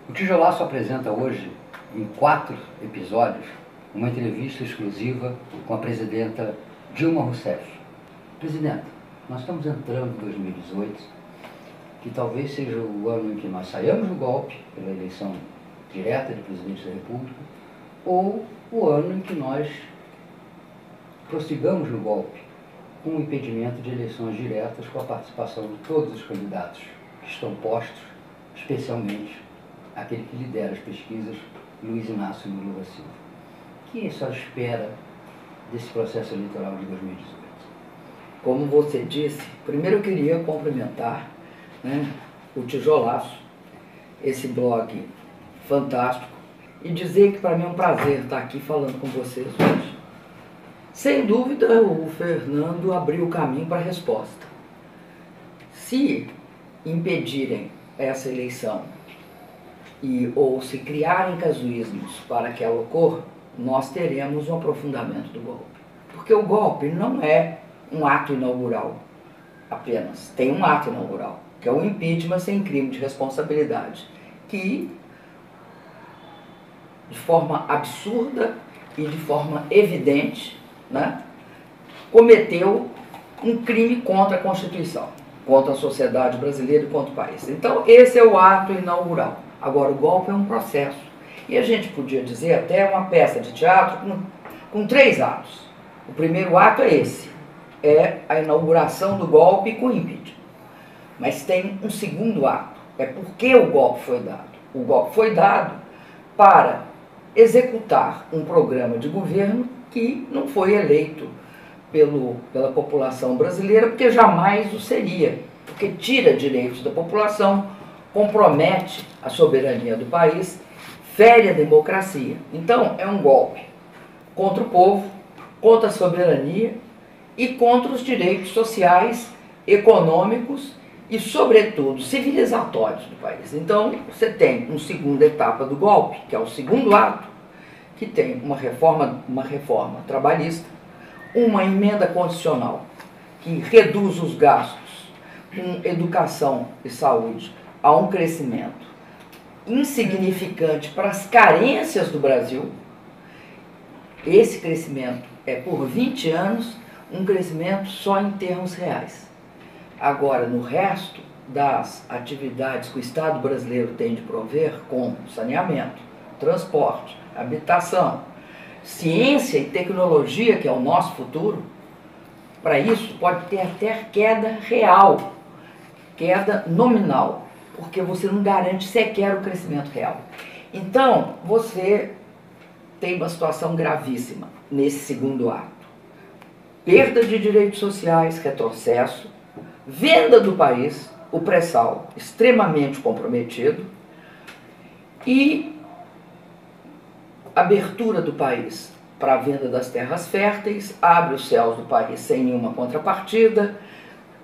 O Tijolaço apresenta hoje, em 4 episódios, uma entrevista exclusiva com a presidenta Dilma Rousseff. Presidenta, nós estamos entrando em 2018, que talvez seja o ano em que nós saiamos do golpe pela eleição direta de presidente da República, ou o ano em que nós prossigamos no golpe com o impedimento de eleições diretas com a participação de todos os candidatos que estão postos, especialmente aquele que lidera as pesquisas, Luiz Inácio Lula da Silva. O que a senhora espera desse processo eleitoral de 2018? Como você disse, primeiro eu queria cumprimentar o Tijolaço, esse blog fantástico, e dizer que para mim é um prazer estar aqui falando com vocês hoje. Sem dúvida, o Fernando abriu o caminho para a resposta. Se impedirem essa eleição ou se criarem casuísmos para que ela ocorra, nós teremos um aprofundamento do golpe. Porque o golpe não é um ato inaugural apenas. Tem um ato inaugural, que é o impeachment sem crime de responsabilidade, que de forma absurda e de forma evidente, cometeu um crime contra a Constituição, contra a sociedade brasileira e contra o país. Então, esse é o ato inaugural. Agora, o golpe é um processo. E a gente podia dizer até uma peça de teatro com 3 atos. O primeiro ato é esse, é a inauguração do golpe com impeachment. Mas tem um segundo ato, é por que o golpe foi dado. O golpe foi dado para executar um programa de governo que não foi eleito pela população brasileira, porque jamais o seria, porque tira direitos da população, compromete a soberania do país, fere a democracia. Então, é um golpe contra o povo, contra a soberania e contra os direitos sociais, econômicos e, sobretudo, civilizatórios do país. Então, você tem uma segunda etapa do golpe, que é o segundo ato, que tem uma reforma trabalhista, uma emenda constitucional que reduz os gastos com educação e saúde a um crescimento insignificante para as carências do Brasil. Esse crescimento é por 20 anos um crescimento só em termos reais. Agora, no resto das atividades que o Estado brasileiro tem de prover, como saneamento, transporte, habitação, ciência e tecnologia, que é o nosso futuro, para isso pode ter até queda real, queda nominal, porque você não garante sequer o crescimento real. Então, você tem uma situação gravíssima nesse segundo ato. Perda de direitos sociais, retrocesso, venda do país, o pré-sal extremamente comprometido e abertura do país para a venda das terras férteis, abre os céus do país sem nenhuma contrapartida,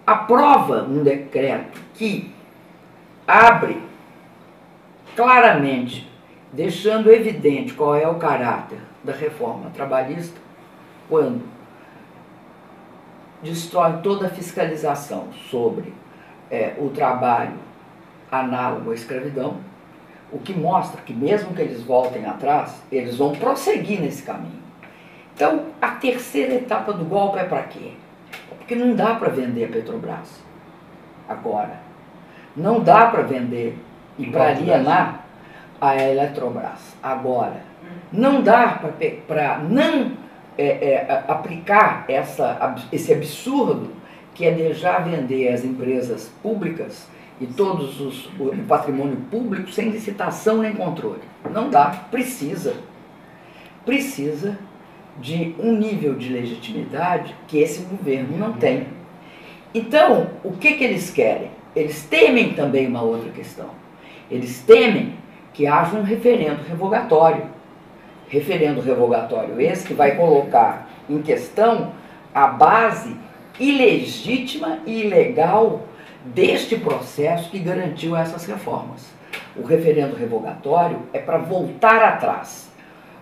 aprova um decreto que abre claramente, deixando evidente qual é o caráter da reforma trabalhista, quando destrói toda a fiscalização sobre o trabalho análogo à escravidão, o que mostra que mesmo que eles voltem atrás, eles vão prosseguir nesse caminho. Então, a terceira etapa do golpe é para quê? Porque não dá para vender a Petrobras agora. Não dá para vender e para alienar a Eletrobras agora. Não dá para não aplicar esse absurdo que é deixar vender as empresas públicas e o patrimônio público sem licitação nem controle. Não dá, precisa de um nível de legitimidade que esse governo não tem. Então, o que eles querem? Eles temem também uma outra questão. Eles temem que haja um referendo revogatório. Referendo revogatório esse que vai colocar em questão a base ilegítima e ilegal deste processo que garantiu essas reformas. O referendo revogatório é para voltar atrás,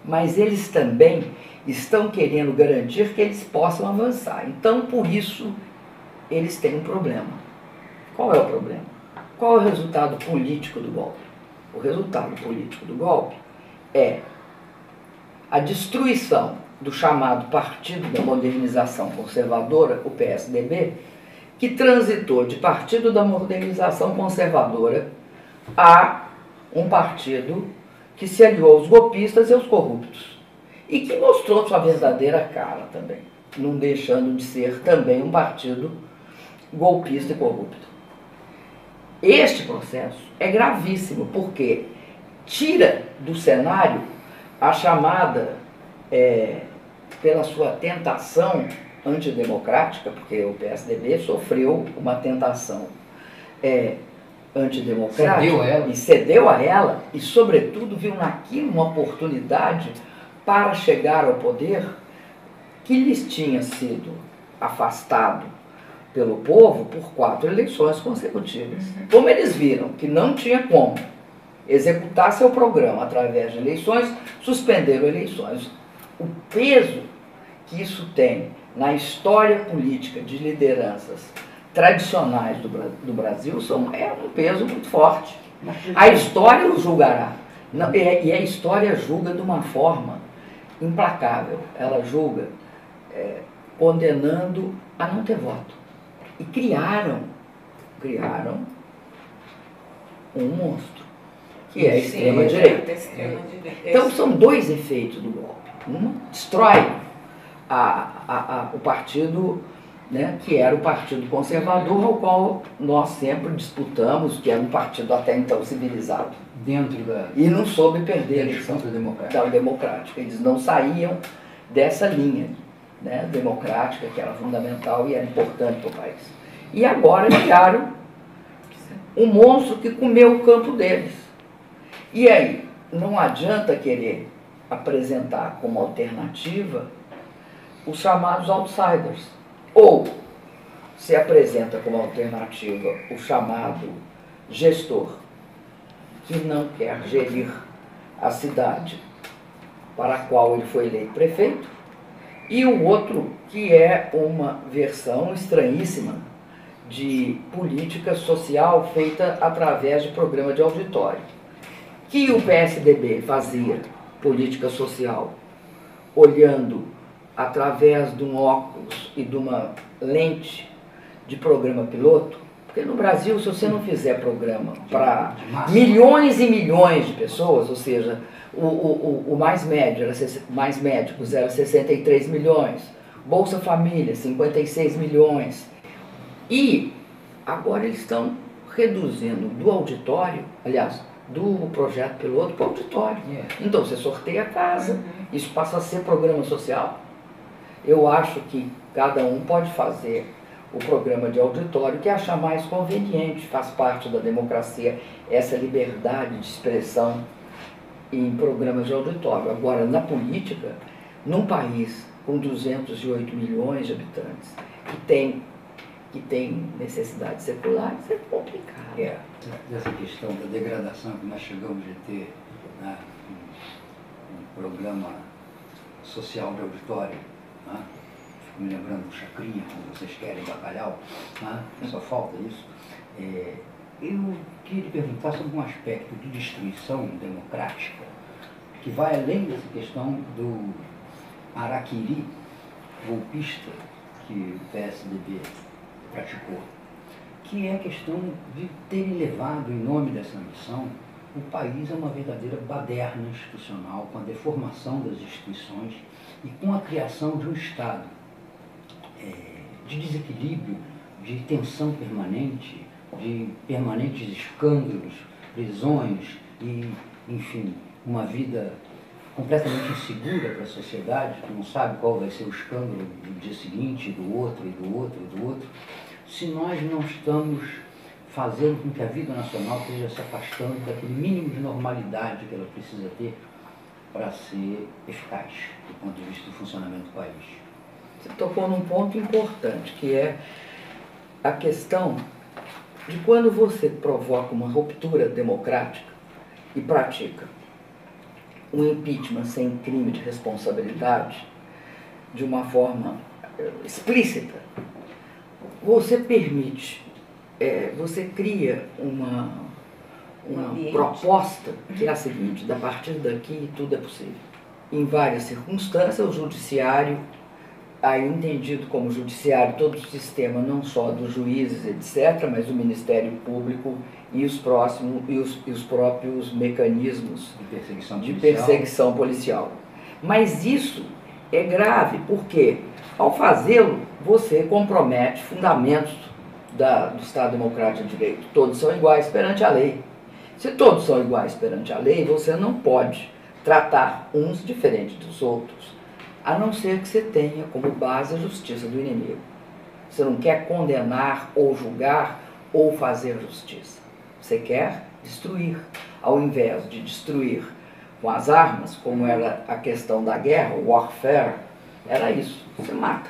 mas eles também estão querendo garantir que eles possam avançar. Então, por isso, eles têm um problema. Qual é o problema? Qual é o resultado político do golpe? O resultado político do golpe é a destruição do chamado Partido da Modernização Conservadora, o PSDB, que transitou de Partido da Modernização Conservadora a um partido que se aliou aos golpistas e aos corruptos, e que mostrou sua verdadeira cara também, não deixando de ser também um partido golpista e corrupto. Este processo é gravíssimo, porque tira do cenário a chamada, pela sua tentação antidemocrática, porque o PSDB sofreu uma tentação antidemocrática e cedeu a ela, e sobretudo viu naquilo uma oportunidade para chegar ao poder que lhes tinha sido afastado pelo povo por 4 eleições consecutivas. Como eles viram que não tinha como executar seu programa através de eleições, suspenderam eleições. O peso que isso tem na história política de lideranças tradicionais do Brasil é um peso muito forte. A história o julgará. E a história julga de uma forma implacável. Ela julga condenando a não ter voto. E criaram um monstro, que é a extrema-direita. Então são 2 efeitos do golpe. Um destrói o partido, né, que era o Partido Conservador, ao qual nós sempre disputamos, que era um partido até então civilizado. E não soube perder a eleição democrática. Eles não saíam dessa linha, né, democrática, que era fundamental e era importante para o país. E agora criaram um monstro que comeu o campo deles. E aí, não adianta querer apresentar como alternativa os chamados outsiders. Ou se apresenta como alternativa o chamado gestor, que não quer gerir a cidade para a qual ele foi eleito prefeito, e o outro que é uma versão estranhíssima de política social feita através de programa de auditório. Que o PSDB fazia política social olhando através de um óculos e de uma lente de programa piloto, porque no Brasil, se você não fizer programa para milhões e milhões de pessoas, ou seja, o mais médicos era 63 milhões, Bolsa Família, 56 milhões, e agora eles estão reduzindo do auditório, aliás, do projeto piloto para o auditório. Então você sorteia a casa, isso passa a ser programa social. Eu acho que cada um pode fazer o programa de auditório que achar mais conveniente, faz parte da democracia, essa liberdade de expressão em programas de auditório. Agora, na política, num país com 208 milhões de habitantes, que tem necessidades seculares, é complicado. Dessa questão da degradação que nós chegamos a ter, né, um programa social de auditório, né? Fico me lembrando do Chacrinha, como vocês querem, bacalhau, né? Só falta isso. Eu queria te perguntar sobre um aspecto de destruição democrática que vai além dessa questão do araquiri golpista que o PSDB praticou, que é a questão de terem levado, em nome dessa missão, o país a uma verdadeira baderna institucional, com a deformação das instituições e com a criação de um Estado de desequilíbrio, de tensão permanente, de permanentes escândalos, prisões e, enfim, uma vida completamente insegura para a sociedade, que não sabe qual vai ser o escândalo do dia seguinte, do outro, e do outro, e do outro, se nós não estamos fazendo com que a vida nacional esteja se afastando daquele mínimo de normalidade que ela precisa ter para ser eficaz do ponto de vista do funcionamento do país. Você tocou num ponto importante, que é a questão de quando você provoca uma ruptura democrática e pratica um impeachment sem crime de responsabilidade, de uma forma explícita, você permite, você cria uma proposta que é a seguinte: a partir daqui tudo é possível. Em várias circunstâncias, o judiciário, aí entendido como judiciário todo o sistema, não só dos juízes, etc., mas o Ministério Público e os próprios mecanismos de perseguição policial. Mas isso é grave, porque ao fazê-lo, você compromete fundamentos do Estado Democrático de Direito. Todos são iguais perante a lei. Se todos são iguais perante a lei, você não pode tratar uns diferentes dos outros, a não ser que você tenha como base a justiça do inimigo. Você não quer condenar ou julgar ou fazer justiça. Você quer destruir. Ao invés de destruir com as armas, como era a questão da guerra, o warfare, era isso, você mata.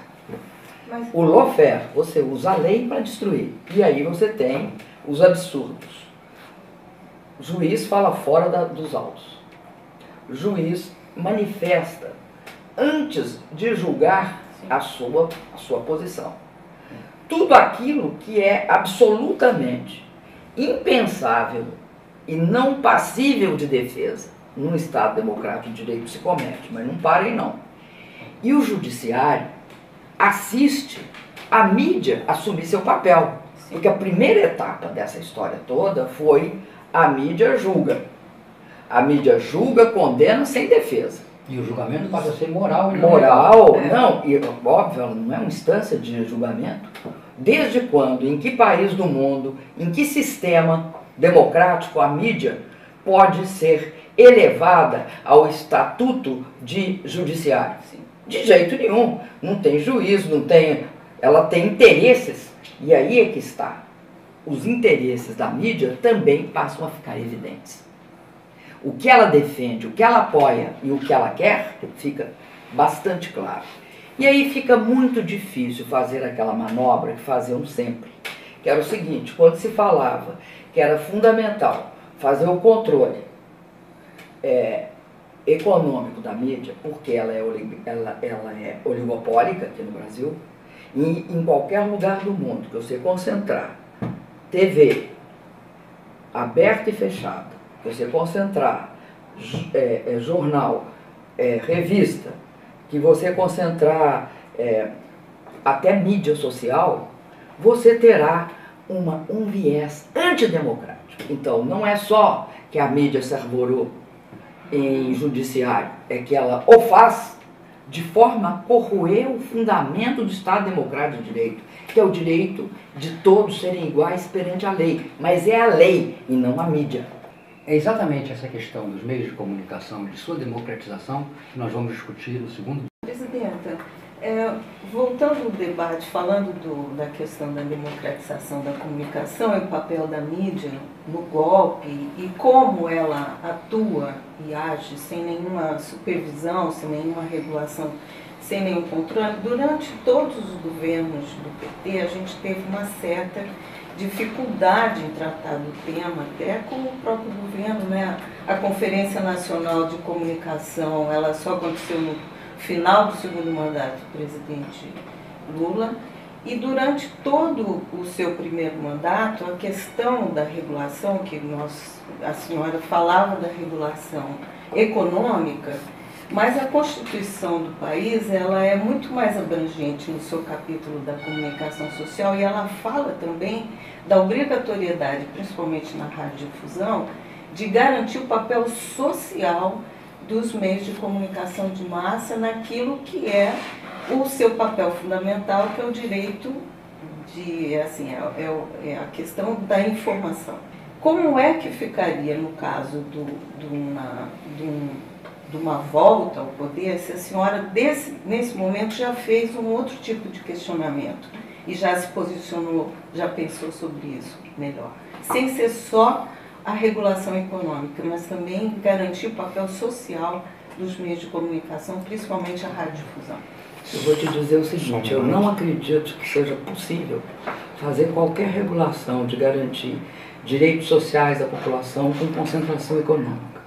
O lawfare, você usa a lei para destruir. E aí você tem os absurdos. O juiz fala fora dos autos. O juiz manifesta antes de julgar a sua posição. Tudo aquilo que é absolutamente impensável e não passível de defesa num Estado democrático de direito se comete, mas não parem não. E o judiciário assiste a mídia assumir seu papel. Porque a primeira etapa dessa história toda foi a mídia julga. A mídia julga, condena sem defesa. E o julgamento passa a ser moral. Moral, não, e óbvio, ela não é uma instância de julgamento. Desde quando, em que país do mundo, em que sistema democrático a mídia pode ser elevada ao estatuto de judiciário? De jeito nenhum. Não tem juiz, não tem... Ela tem interesses. E aí é que está. Os interesses da mídia também passam a ficar evidentes. O que ela defende, o que ela apoia e o que ela quer, fica bastante claro. E aí fica muito difícil fazer aquela manobra que faziam sempre. Que era o seguinte: quando se falava que era fundamental fazer o controle econômico da mídia, porque ela é oligopólica aqui no Brasil, e em qualquer lugar do mundo que você concentrar TV aberta e fechada, que você concentrar jornal, revista, que você concentrar até mídia social, você terá um viés antidemocrático. Então, não é só que a mídia se arvorou em judiciário, é que ela o faz de forma a corroer o fundamento do Estado Democrático de Direito, que é o direito de todos serem iguais perante a lei, mas é a lei e não a mídia. É exatamente essa questão dos meios de comunicação, de sua democratização, que nós vamos discutir no segundo. Presidenta, voltando ao debate, falando da questão da democratização da comunicação e o papel da mídia no golpe e como ela atua e age sem nenhuma supervisão, sem nenhuma regulação, sem nenhum controle, durante todos os governos do PT a gente teve uma certa dificuldade em tratar do tema, até com o próprio governo, né? A Conferência Nacional de Comunicação, ela só aconteceu no final do segundo mandato do presidente Lula, e durante todo o seu primeiro mandato, a questão da regulação, a senhora falava da regulação econômica, mas a Constituição do país, ela é muito mais abrangente no seu capítulo da comunicação social, e ela fala também da obrigatoriedade, principalmente na radiodifusão, de garantir o papel social dos meios de comunicação de massa naquilo que é o seu papel fundamental, que é o direito de, assim, é a questão da informação. Como é que ficaria no caso de uma volta ao poder, se a senhora, nesse momento, já fez um outro tipo de questionamento e já se posicionou, já pensou sobre isso melhor? Sem ser só a regulação econômica, mas também garantir o papel social dos meios de comunicação, principalmente a radiodifusão. Eu vou te dizer o seguinte: eu não acredito que seja possível fazer qualquer regulação de garantir direitos sociais da população com concentração econômica.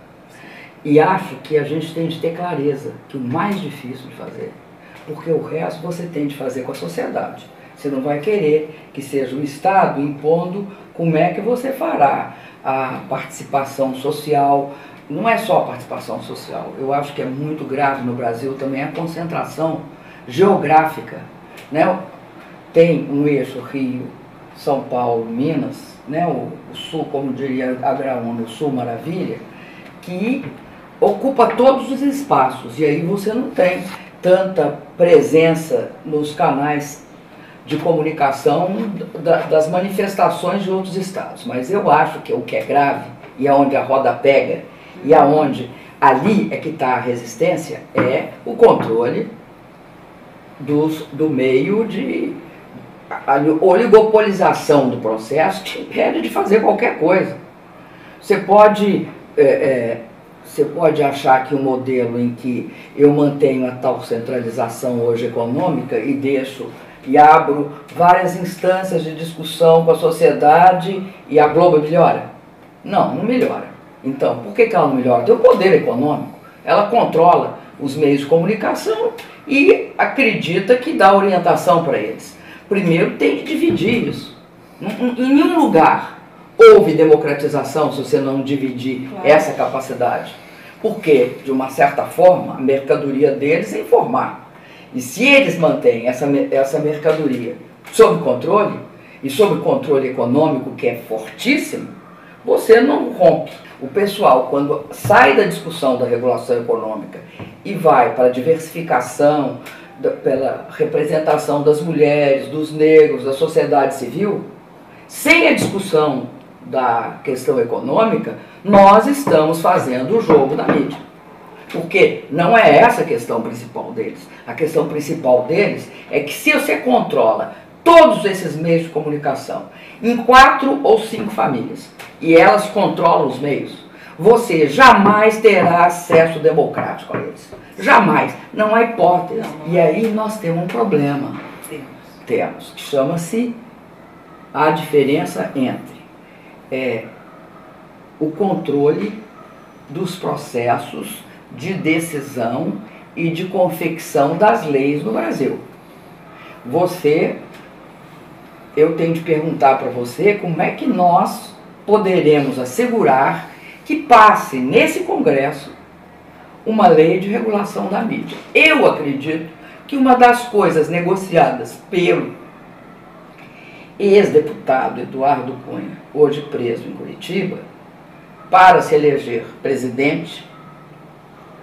E acho que a gente tem de ter clareza que o mais difícil de fazer, porque o resto você tem de fazer com a sociedade. Você não vai querer que seja o Estado impondo como é que você fará a participação social. Não é só a participação social, eu acho que é muito grave no Brasil também a concentração geográfica, né? Tem no eixo Rio, São Paulo, Minas, né? O Sul, como diria a Graúna, o Sul Maravilha, que ocupa todos os espaços, e aí você não tem tanta presença nos canais de comunicação das manifestações de outros estados. Mas eu acho que o que é grave, e é onde a roda pega, e aonde ali é que está a resistência, é o controle do meio de a oligopolização do processo que impede de fazer qualquer coisa. Você pode achar que o modelo em que eu mantenho a tal centralização hoje econômica e deixo e abro várias instâncias de discussão com a sociedade e a Globo melhora? Não, não melhora. Então, por que ela não melhora? Tem o poder econômico, ela controla os meios de comunicação e acredita que dá orientação para eles. Primeiro tem que dividir isso. Em nenhum lugar houve democratização se você não dividir essa capacidade. Porque, de uma certa forma, a mercadoria deles é informar. E se eles mantêm essa mercadoria sob controle, e sob controle econômico que é fortíssimo, você não rompe. O pessoal, quando sai da discussão da regulação econômica e vai para a diversificação, pela representação das mulheres, dos negros, da sociedade civil, sem a discussão da questão econômica, nós estamos fazendo o jogo da mídia. Porque não é essa a questão principal deles. A questão principal deles é que se você controla todos esses meios de comunicação em 4 ou 5 famílias, e elas controlam os meios, você jamais terá acesso democrático a eles. Jamais. Não há hipótese. E aí nós temos um problema. Temos. Que chama-se a diferença entre o controle dos processos de decisão e de confecção das leis no Brasil. Eu tenho de perguntar para você como é que nós poderemos assegurar que passe nesse Congresso uma lei de regulação da mídia. Eu acredito que uma das coisas negociadas pelo ex-deputado Eduardo Cunha, hoje preso em Curitiba, para se eleger presidente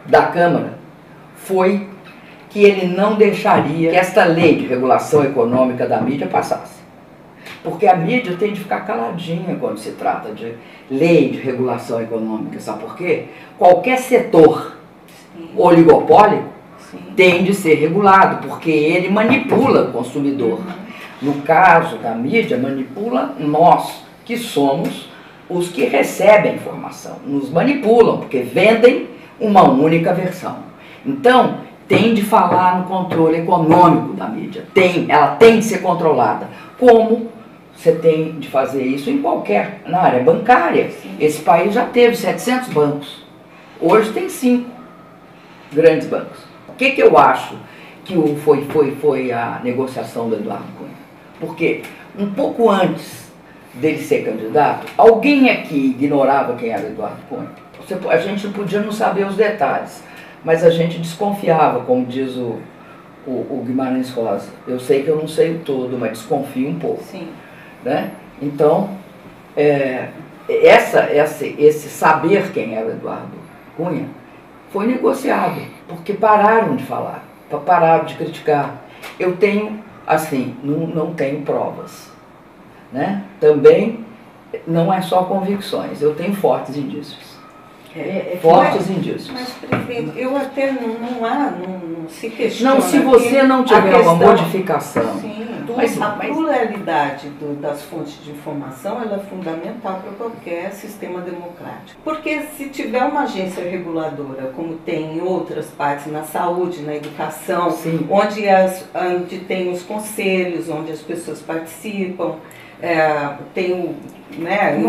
da Câmara, foi que ele não deixaria que esta lei de regulação econômica da mídia passasse. Porque a mídia tem de ficar caladinha quando se trata de lei de regulação econômica. Sabe por quê? Qualquer setor oligopólico tem de ser regulado, porque ele manipula o consumidor. No caso da mídia, manipula nós, que somos os que recebem a informação. Nos manipulam, porque vendem uma única versão. Então, tem de falar no controle econômico da mídia. Ela tem de ser controlada. Como você tem de fazer isso na área bancária. Esse país já teve 700 bancos. Hoje tem 5 grandes bancos. O que eu acho que foi a negociação do Eduardo Cunha? Porque um pouco antes dele ser candidato, alguém aqui ignorava quem era Eduardo Cunha. A gente podia não saber os detalhes, mas a gente desconfiava, como diz o Guimarães Rosa. Eu sei que eu não sei o todo, mas desconfio um pouco. Sim. Né? Então, esse saber quem era Eduardo Cunha foi negociado, porque pararam de falar, pararam de criticar. Eu tenho, assim, não tenho provas. Né? Também não é só convicções, eu tenho fortes indícios. Fortes indícios. Mas, prefeito, eu até não se questiona. Não, se você não tiver uma modificação. Sim, mas a pluralidade das fontes de informação ela é fundamental para qualquer sistema democrático. Porque se tiver uma agência reguladora, como tem em outras partes, na saúde, na educação, onde tem os conselhos, onde as pessoas participam, tem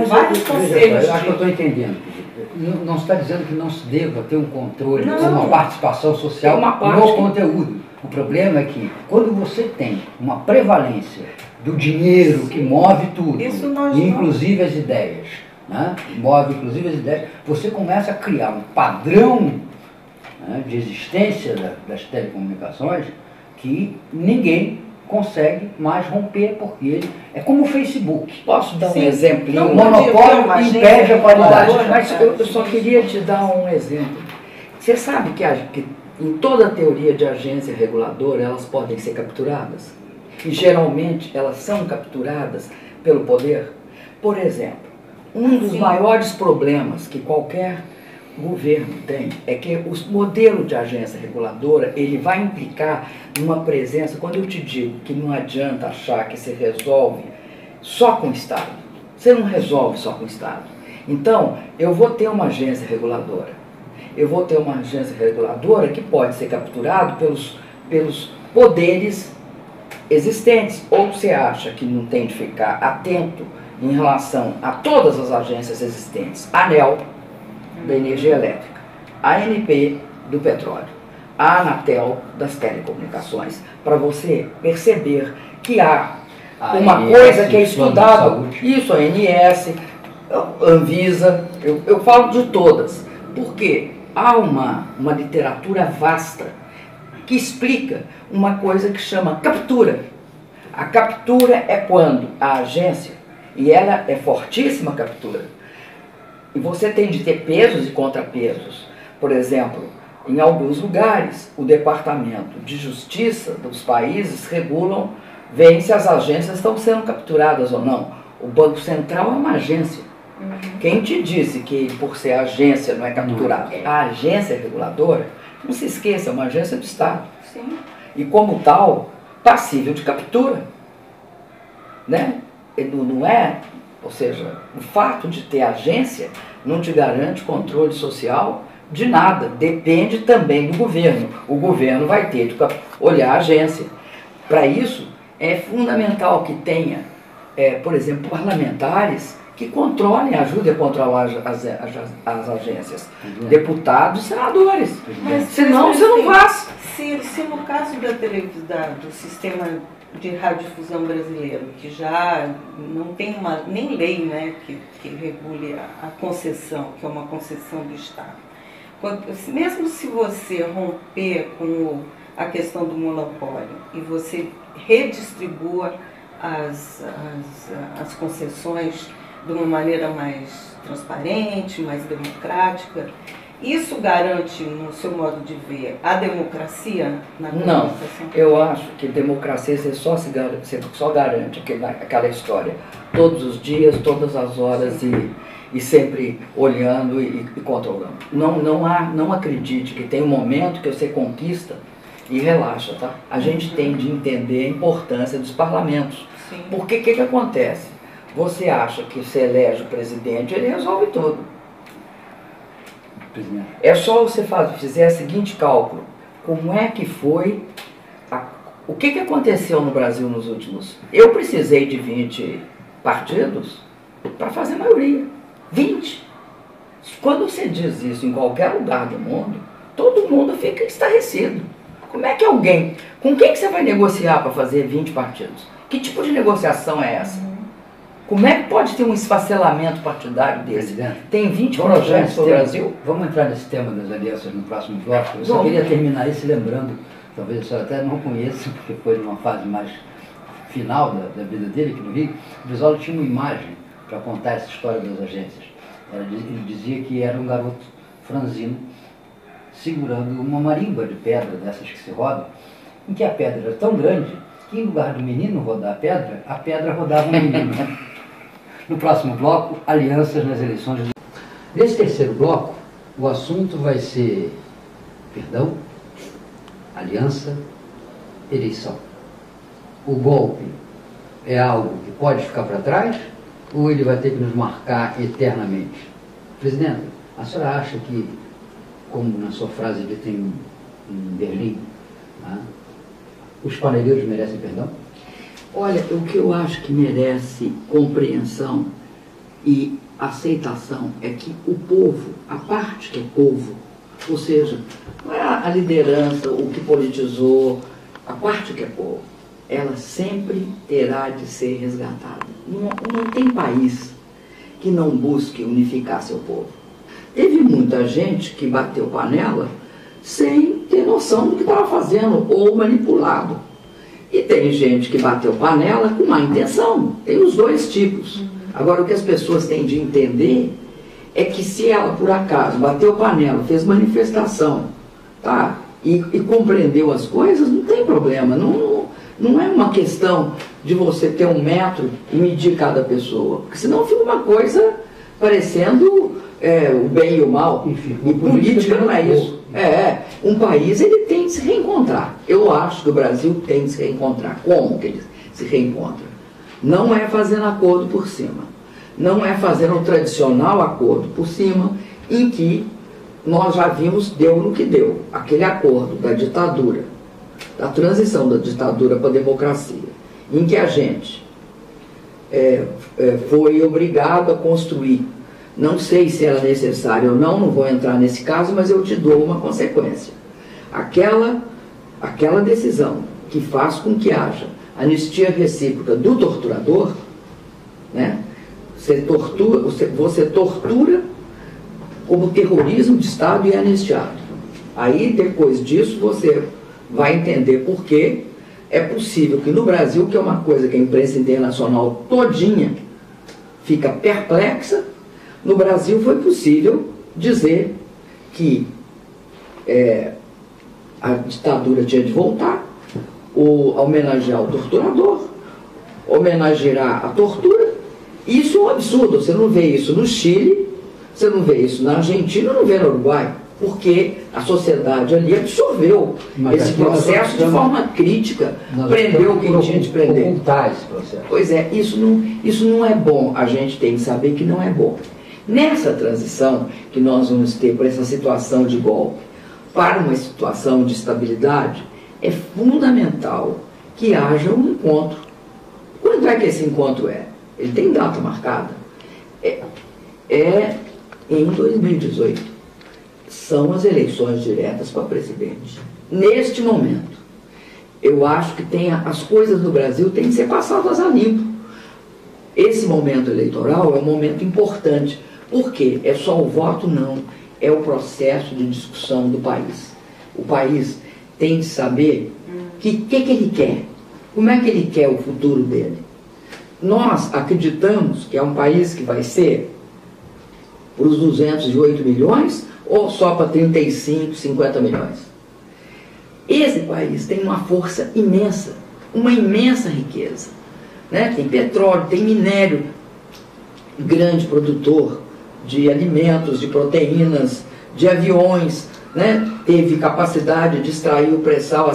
vários conselhos. Eu acho que eu estou entendendo. Não está dizendo que não se deva ter um controle, uma participação social no conteúdo. O problema é que quando você tem uma prevalência do dinheiro que move tudo, Isso nós inclusive as ideias, né? Move inclusive as ideias, você começa a criar um padrão, né, de existência das telecomunicações que ninguém consegue mais romper, porque ele é como o Facebook. Posso dar um Sim. exemplinho? Não O monopólio impede a qualidade. Mas eu só queria te dar um exemplo. Você sabe que em toda a teoria de agência reguladora elas podem ser capturadas? E geralmente elas são capturadas pelo poder? Por exemplo, um dos maiores problemas que qualquer governo tem é que o modelo de agência reguladora ele vai implicar numa presença. Quando eu te digo que não adianta achar que você resolve só com o Estado, você não resolve só com o Estado. Então, eu vou ter uma agência reguladora. Eu vou ter uma agência reguladora que pode ser capturada pelos poderes existentes. Ou você acha que não tem de ficar atento em relação a todas as agências existentes? A ANEEL, da energia elétrica, a ANP, do petróleo, a Anatel, das telecomunicações, para você perceber que há uma coisa que é estudada. Isso, a ANS, a Anvisa, eu falo de todas, porque há uma literatura vasta que explica uma coisa que chama captura. A captura é quando a agência, e ela é fortíssima captura, e você tem de ter pesos e contrapesos. Por exemplo, em alguns lugares, o Departamento de Justiça dos países regulam, veem se as agências estão sendo capturadas ou não. O Banco Central é uma agência. Quem te disse que por ser agência não é capturado? A agência reguladora, não se esqueça, é uma agência do Estado. Sim. E como tal, passível de captura. Né? Não é... Ou seja, o fato de ter agência não te garante controle social de nada. Depende também do governo. O governo vai ter de olhar a agência. Para isso, é fundamental que tenha, por exemplo, parlamentares que controlem, ajudem a controlar as agências. Deputados e senadores. Mas, senão você não faz. Se no caso do sistema de radiodifusão brasileiro, que já não tem nem lei, né, que regule a concessão, que é uma concessão do Estado. Mesmo se você romper com a questão do monopólio e você redistribua as concessões de uma maneira mais transparente, mais democrática, isso garante, no seu modo de ver, a democracia na comunicação? Não, eu acho que democracia você só garante aquela história, todos os dias, todas as horas e sempre olhando e controlando. Não acredite que tem um momento que você conquista e relaxa, tá? A gente tem de entender a importância dos parlamentos. Sim. Porque o que acontece? Você acha que você elege o presidente, ele resolve tudo. É só você fizer o seguinte cálculo. Como é que foi... O que aconteceu no Brasil nos últimos... Eu precisei de 20 partidos para fazer maioria. 20. Quando você diz isso em qualquer lugar do mundo, todo mundo fica estarrecido. Como é que alguém... Com quem que você vai negociar para fazer 20 partidos? Que tipo de negociação é essa? Como é que pode ter um esfacelamento partidário desse? Presidente, Tem 20 projetos no Brasil? Vamos entrar nesse tema das alianças no próximo bloco. Eu só queria terminar isso lembrando, talvez a senhora até não conheça, porque foi numa fase mais final da vida dele aqui no Rio. O Brizola tinha uma imagem para contar essa história das agências. Ele dizia que era um garoto franzino segurando uma marimba de pedra dessas que se rodam, em que a pedra era tão grande que em lugar do menino rodar a pedra rodava o menino. No próximo bloco, alianças nas eleições. Nesse terceiro bloco, o assunto vai ser perdão, aliança, eleição. O golpe é algo que pode ficar para trás ou ele vai ter que nos marcar eternamente? Presidente, a senhora acha que, como na sua frase dita em Berlim, os paneleiros merecem perdão? Olha, o que eu acho que merece compreensão e aceitação é que o povo, a parte que é povo, ou seja, não é a liderança, o que politizou, a parte que é povo, ela sempre terá de ser resgatada. Não tem país que não busque unificar seu povo. Teve muita gente que bateu panela sem ter noção do que estava fazendo ou manipulado. E tem gente que bateu panela com má intenção. Tem os dois tipos. Agora, o que as pessoas têm de entender é que se ela, por acaso, bateu panela, fez manifestação, tá? E compreendeu as coisas, não tem problema. Não é uma questão de você ter 1 metro e medir cada pessoa. Porque senão fica uma coisa parecendo o bem e o mal. E política não é isso. Um país ele tem de se reencontrar. Eu acho que o Brasil tem de se reencontrar. Como que ele se reencontra? Não é fazendo acordo por cima. Não é fazendo o tradicional acordo por cima, em que nós já vimos, deu no que deu. Aquele acordo da ditadura, da transição da ditadura para a democracia, em que a gente foi obrigado a construir. Não sei se era necessário ou não vou entrar nesse caso, mas eu te dou uma consequência. Aquela decisão que faz com que haja anistia recíproca do torturador, né? Você tortura como terrorismo de Estado e é anistiado. Aí, depois disso, você vai entender por que é possível que no Brasil, que é uma coisa que a imprensa internacional todinha fica perplexa, no Brasil foi possível dizer que a ditadura tinha de voltar, homenagear o torturador, homenagear a tortura. Isso é um absurdo. Você não vê isso no Chile, você não vê isso na Argentina, não vê no Uruguai, porque a sociedade ali absorveu esse processo de forma crítica, prendeu quem tinha de prender. Esse processo. Pois é, isso não é bom. A gente tem que saber que não é bom. Nessa transição que nós vamos ter para essa situação de golpe, para uma situação de estabilidade, é fundamental que haja um encontro. Quando é que esse encontro é? Ele tem data marcada? É em 2018. São as eleições diretas para presidente. Neste momento, eu acho que as coisas no Brasil têm que ser passadas a limpo. Esse momento eleitoral é um momento importante. Por quê? É só o voto? Não. É o processo de discussão do país. O país tem de saber o que ele quer. Como é que ele quer o futuro dele? Nós acreditamos que é um país que vai ser para os 208 milhões ou só para 35, 50 milhões? Esse país tem uma força imensa, uma imensa riqueza, né? Tem petróleo, tem minério, grande produtor de alimentos, de proteínas, de aviões, né? Teve capacidade de extrair o pré-sal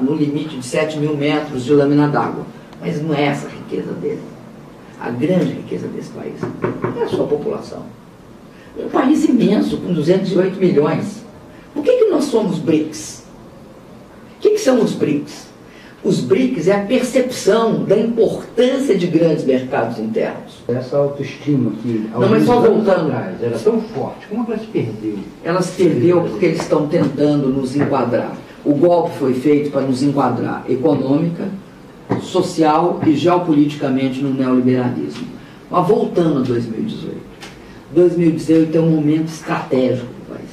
no limite de 7 mil metros de lâmina d'água. Mas não é essa a riqueza dele. A grande riqueza desse país é a sua população. Um país imenso, com 208 milhões. Por que nós somos BRICS? O que são os BRICS? Os BRICS é a percepção da importância de grandes mercados internos. Essa autoestima que, não, mas só voltando atrás, era tão forte. Como é que ela se perdeu? Ela se perdeu porque eles estão tentando nos enquadrar. O golpe foi feito para nos enquadrar econômica, social e geopoliticamente no neoliberalismo. Mas voltando a 2018. 2018 é um momento estratégico do país.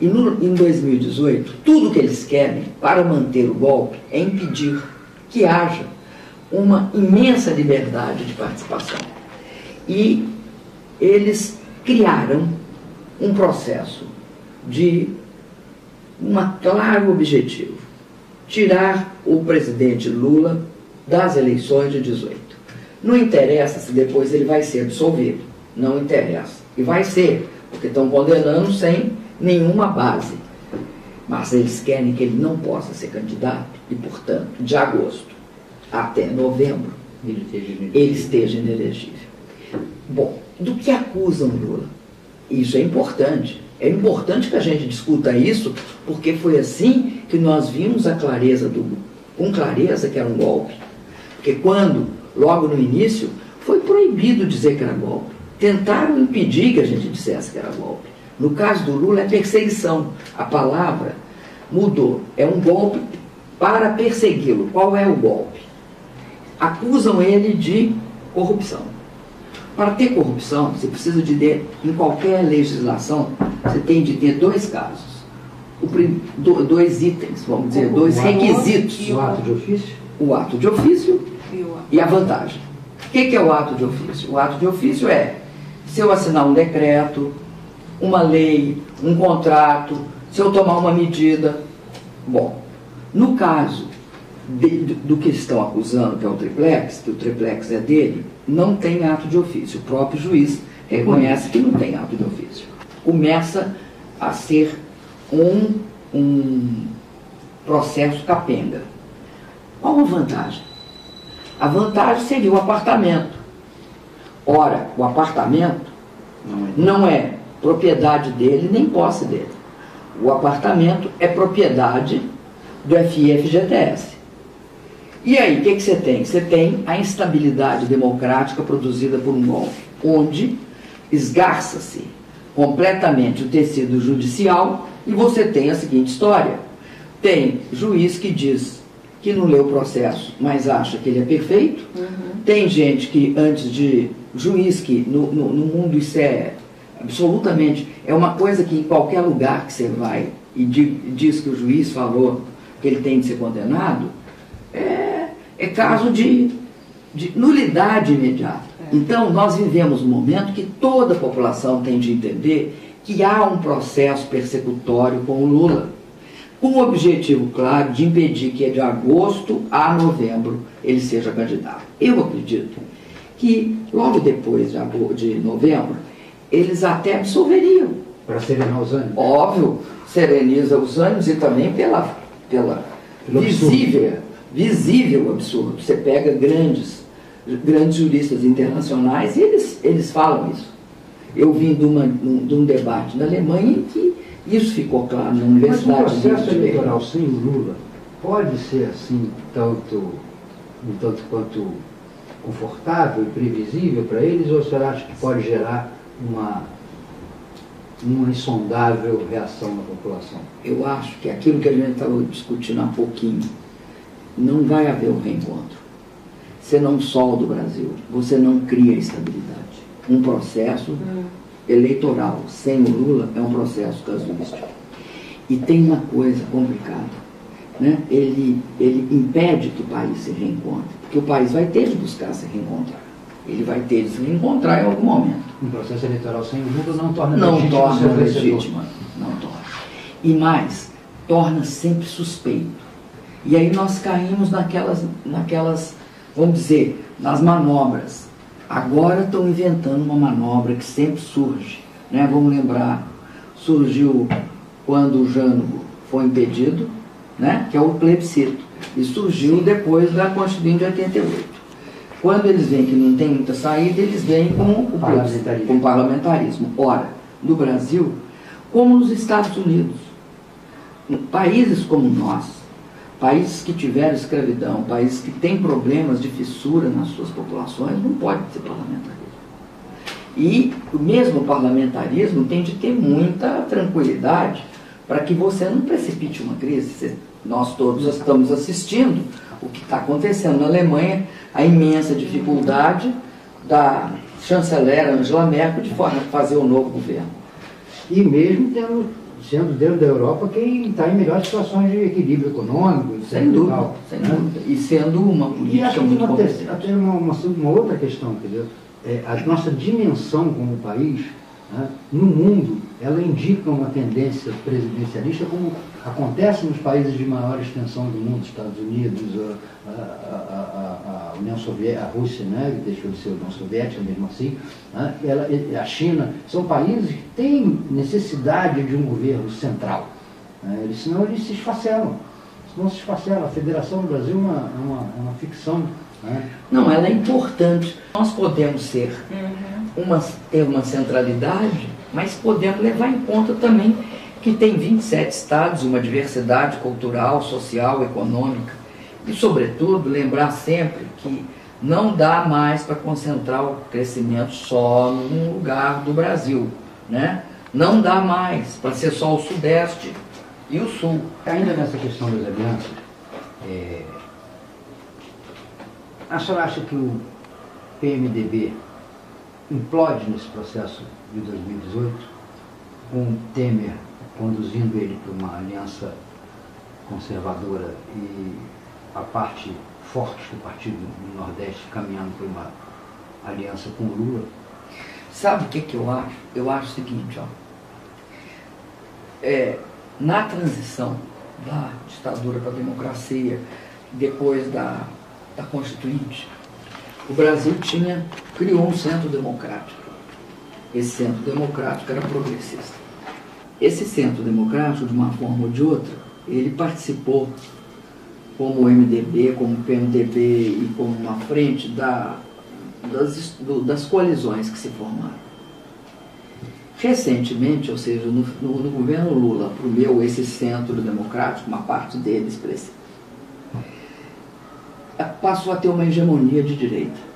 E em 2018, tudo que eles querem para manter o golpe é impedir que haja uma imensa liberdade de participação. E eles criaram um processo de um claro objetivo: tirar o presidente Lula das eleições de 18. Não interessa se depois ele vai ser absolvido. Não interessa. E vai ser, porque estão condenando sem nenhuma base. Mas eles querem que ele não possa ser candidato e, portanto, de agosto até novembro, ele esteja inelegível. Bom, do que acusam Lula? Isso é importante. É importante que a gente discuta isso, porque foi assim que nós vimos a clareza com clareza que era um golpe. Porque quando, logo no início, foi proibido dizer que era golpe. Tentaram impedir que a gente dissesse que era golpe. No caso do Lula é perseguição. A palavra mudou. É um golpe para persegui-lo. Qual é o golpe? Acusam ele de corrupção. Para ter corrupção, você precisa de ter, em qualquer legislação, você tem de ter dois casos. Dois itens, vamos dizer, dois requisitos. O ato de ofício? O ato de ofício e a vantagem. O que é o ato de ofício? O ato de ofício é, se eu assinar um decreto, uma lei, um contrato, se eu tomar uma medida. Bom, no caso do que estão acusando, que é o triplex, que o triplex é dele, não tem ato de ofício. O próprio juiz reconhece que não tem ato de ofício. Começa a ser um processo capenga. Qual a vantagem? A vantagem seria o apartamento. Ora, o apartamento não é propriedade dele nem posse dele. O apartamento é propriedade do FIFGTS. E aí, o que você tem? Você tem a instabilidade democrática produzida por um golpe, onde esgarça-se completamente o tecido judicial e você tem a seguinte história. Tem juiz que diz que não lê o processo, mas acha que ele é perfeito. Tem gente que, antes de juiz, que no mundo isso é absolutamente, é uma coisa que em qualquer lugar que você vai e diz que o juiz falou que ele tem de ser condenado, é caso de nulidade imediata. Então, nós vivemos um momento que toda a população tem de entender que há um processo persecutório com o Lula, com o objetivo claro de impedir que de agosto a novembro ele seja candidato. Eu acredito que logo depois de novembro, eles até absolveriam. Para serenar os ânimos? Óbvio, sereniza os ânimos e também pela visível absurdo. Você pega grandes juristas internacionais e eles falam isso. Eu vim de um debate na Alemanha em que isso ficou claro na Universidade. Mas o processo eleitoral sem o Lula pode ser assim, tanto quanto confortável e previsível para eles, ou você acha que pode gerar uma insondável reação da população? Eu acho que aquilo que a gente estava discutindo há pouquinho, não vai haver um reencontro. Você não solda o Brasil, você não cria estabilidade. Um processo eleitoral sem o Lula é um processo casuístico. E tem uma coisa complicada, né? Ele impede que o país se reencontre, porque o país vai ter de buscar se reencontrar. Ele vai ter de se reencontrar em algum momento. Um processo eleitoral sem o Lula não torna legítimo. Não torna. E mais, torna sempre suspeito. E aí nós caímos naquelas, vamos dizer, nas manobras. Agora estão inventando uma manobra que sempre surge, né? Vamos lembrar, surgiu quando o Jânio foi impedido, né? Que é o plebiscito, e surgiu depois da Constituinte de 88. Quando eles veem que não tem muita saída, eles vêm com o parlamentarismo. Ora, no Brasil, como nos Estados Unidos, países como nós, países que tiveram escravidão, países que têm problemas de fissura nas suas populações, não pode ter parlamentarismo. E o mesmo parlamentarismo tem de ter muita tranquilidade para que você não precipite uma crise. Nós todos estamos assistindo o que está acontecendo na Alemanha, a imensa dificuldade da chanceler Angela Merkel de fazer um novo governo. E mesmo sendo dentro da Europa quem está em melhores situações de equilíbrio econômico, sem dúvida, sem dúvida. E sendo uma política muito competente. Até uma outra questão, quer dizer, a nossa dimensão como país, né, no mundo, ela indica uma tendência presidencialista, como acontece nos países de maior extensão do mundo, Estados Unidos, a União Soviética, a Rússia, né, que deixou de ser União Soviética mesmo assim, né, a China, são países que têm necessidade de um governo central, né, senão eles se esfacelam. A Federação do Brasil é uma ficção. Né? Não, ela é importante. Nós podemos ter uma centralidade, mas podemos levar em conta também que tem 27 estados, uma diversidade cultural, social, econômica. E, sobretudo, lembrar sempre que não dá mais para concentrar o crescimento só num lugar do Brasil, né? Não dá mais para ser só o Sudeste e o Sul. Ainda nessa questão das alianças, A senhora acha que o PMDB implode nesse processo de 2018, com Temer conduzindo ele para uma aliança conservadora e a parte forte do partido no Nordeste caminhando para uma aliança com o Lula? Sabe o que eu acho? Eu acho o seguinte, ó. Na transição da ditadura para a democracia, depois da Constituinte, o Brasil criou um centro democrático. Esse centro democrático era progressista. Esse centro democrático, de uma forma ou de outra, ele participou, como o MDB, como o PMDB e como uma frente das coalizões que se formaram. Recentemente, ou seja, no governo Lula, esse centro democrático, uma parte dele expressiva, passou a ter uma hegemonia de direita.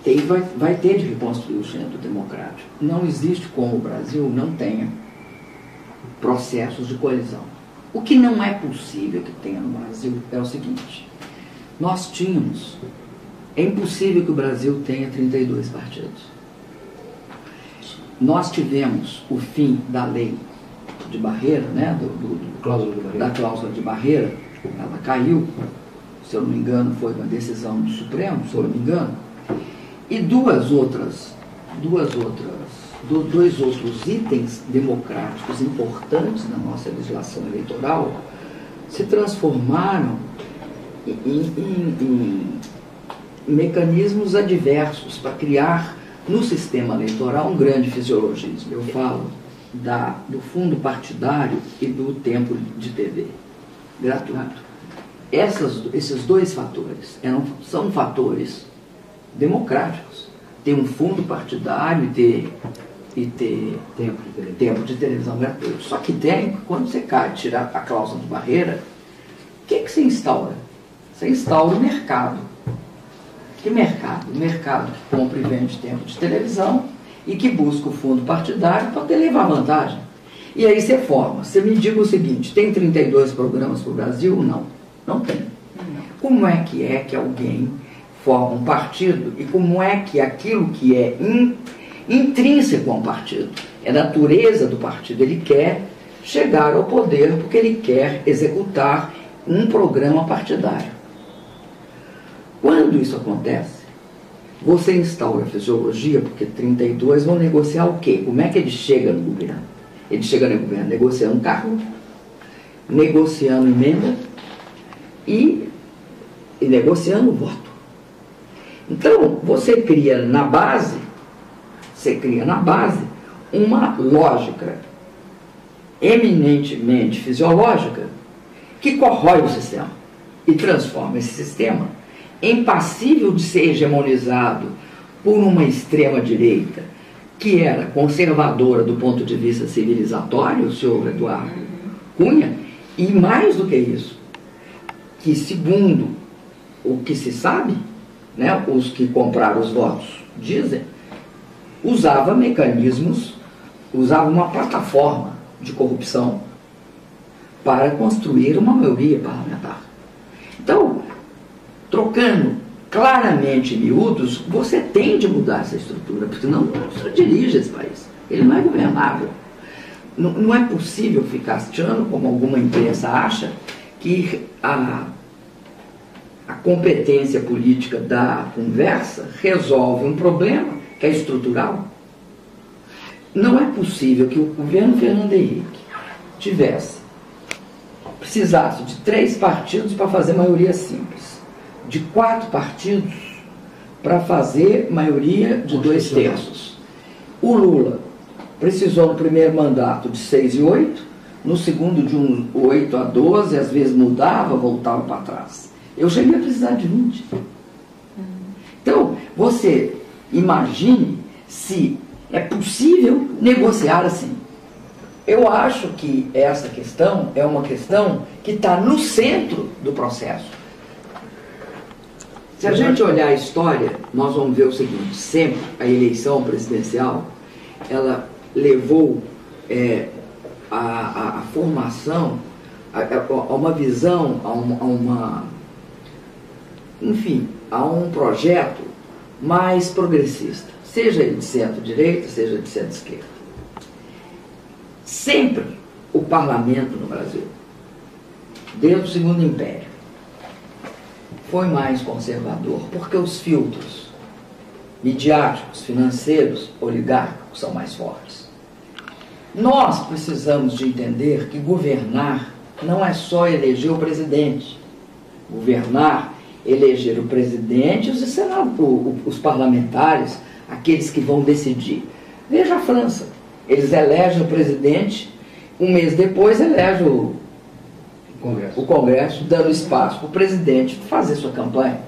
E vai ter de reconstruir o centro democrático. Não existe como o Brasil não tenha processos de coalizão. O que não é possível que tenha no Brasil é o seguinte: é impossível que o Brasil tenha 32 partidos. Nós tivemos o fim da lei de barreira, né, da cláusula de barreira, ela caiu, se eu não me engano, foi uma decisão do Supremo, se eu não me engano, e dois outros itens democráticos importantes na nossa legislação eleitoral se transformaram em mecanismos adversos para criar no sistema eleitoral um grande fisiologismo. Eu falo do fundo partidário e do tempo de TV gratuito. Esses dois fatores são fatores democráticos. Ter um fundo partidário e ter tempo de televisão gratuito. Só que quando você tirar a cláusula de barreira, o que você instaura? Você instaura o mercado. Que mercado? O mercado que compra e vende tempo de televisão e que busca o fundo partidário para levar vantagem. E aí você me diga o seguinte: tem 32 programas para o Brasil? Não, não tem. Como é que alguém forma um partido e como é que aquilo que é intrínseco a um partido, é a natureza do partido, ele quer chegar ao poder porque ele quer executar um programa partidário. Quando isso acontece, você instaura a fisiologia, porque 32 vão negociar o quê? Como é que ele chega no governo? Ele chega no governo negociando cargo, negociando emenda e negociando voto. Então, você cria na base uma lógica eminentemente fisiológica que corrói o sistema e transforma esse sistema em passível de ser hegemonizado por uma extrema-direita que era conservadora do ponto de vista civilizatório, o senhor Eduardo Cunha, e mais do que isso, que segundo o que se sabe, né, os que compraram os votos dizem, usava uma plataforma de corrupção para construir uma maioria parlamentar. Então, trocando claramente miúdos, você tem de mudar essa estrutura, porque senão não se dirige esse país. Ele não é governável. Não é possível ficar achando, como alguma imprensa acha, que a competência política da conversa resolve um problema que é estrutural. Não é possível que o governo Fernando Henrique precisasse de 3 partidos para fazer maioria simples, de 4 partidos para fazer maioria de 2/3. O Lula precisou no primeiro mandato de 6 e 8, no segundo de 8 a 12, às vezes mudava, voltava para trás. Eu cheguei a precisar de 20. Então, você imagine se é possível negociar assim. Eu acho que essa questão é uma questão que está no centro do processo. Se a gente olhar a história, nós vamos ver o seguinte: sempre a eleição presidencial, ela levou a formação a uma visão, enfim, a um projeto mais progressista, seja ele de centro-direita, seja de centro-esquerda. Sempre o parlamento no Brasil, desde o Segundo Império, foi mais conservador, porque os filtros midiáticos, financeiros, oligárquicos são mais fortes. Nós precisamos de entender que governar não é só eleger o presidente. Governar, eleger o presidente e os parlamentares, aqueles que vão decidir. Veja a França. Eles elegem o presidente, um mês depois elegem o Congresso, dando espaço para o presidente fazer sua campanha.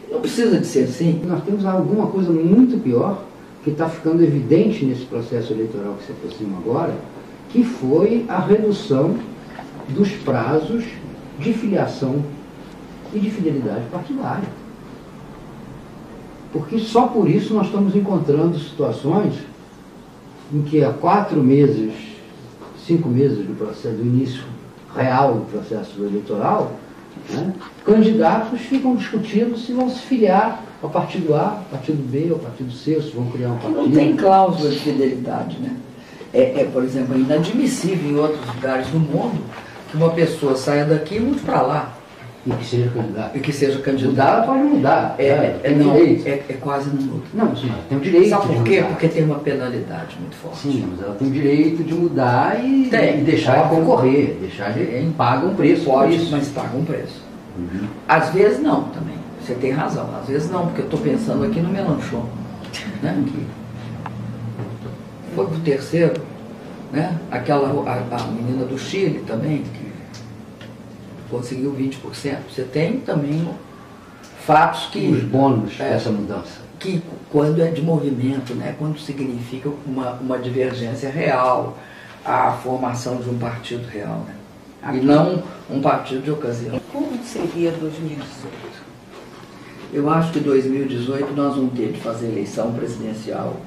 Não precisa de ser assim. Nós temos alguma coisa muito pior que está ficando evidente nesse processo eleitoral que se aproxima agora, que foi a redução dos prazos de filiação e de fidelidade partidária. Porque só por isso nós estamos encontrando situações em que há 4 meses, 5 meses do início real do processo eleitoral, né, candidatos ficam discutindo se vão se filiar ao partido A, ao partido B, ao partido C, se vão criar um partido. Não tem cláusula de fidelidade, né? Por exemplo, inadmissível em outros lugares do mundo que uma pessoa saia daqui e mude para lá. E que seja candidato. E que seja candidato. Mudar pode mudar. É quase não muda. Não, sim, ela tem o direito. Sabe por de quê? mudar. Porque tem uma penalidade muito forte. Sim, mas ela tem o direito de mudar e deixar Pode. de concorrer, deixar de paga um preço. Pode, por isso. mas paga um preço. Uhum. Às vezes não também. Você tem razão. Às vezes não, porque eu estou pensando aqui no Mélenchon, né? Que foi pro terceiro, né? A menina do Chile também, que conseguiu 20%. Você tem também fatos que... Os bônus dessa mudança. Que quando é de movimento, né? Quando significa uma divergência real, a formação de um partido real, né? E não um partido de ocasião. Como seria 2018? Eu acho que 2018 nós vamos ter de fazer eleição presidencial.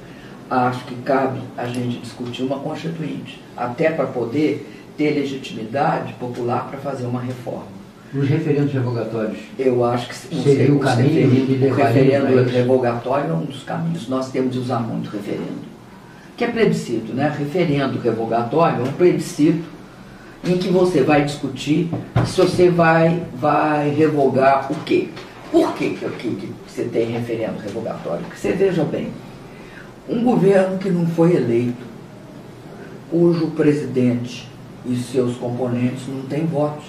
Acho que cabe a gente discutir uma constituinte, até para poder ter legitimidade popular para fazer uma reforma. Os referendos revogatórios. Eu acho que seria o caminho que o referendo revogatório é um dos caminhos. Nós temos de usar muito referendo. Que é plebiscito, né? Referendo revogatório é um plebiscito em que você vai discutir se você vai revogar o quê. Por que você tem referendo revogatório? Porque você veja bem, um governo que não foi eleito, cujo presidente e seus componentes não têm votos,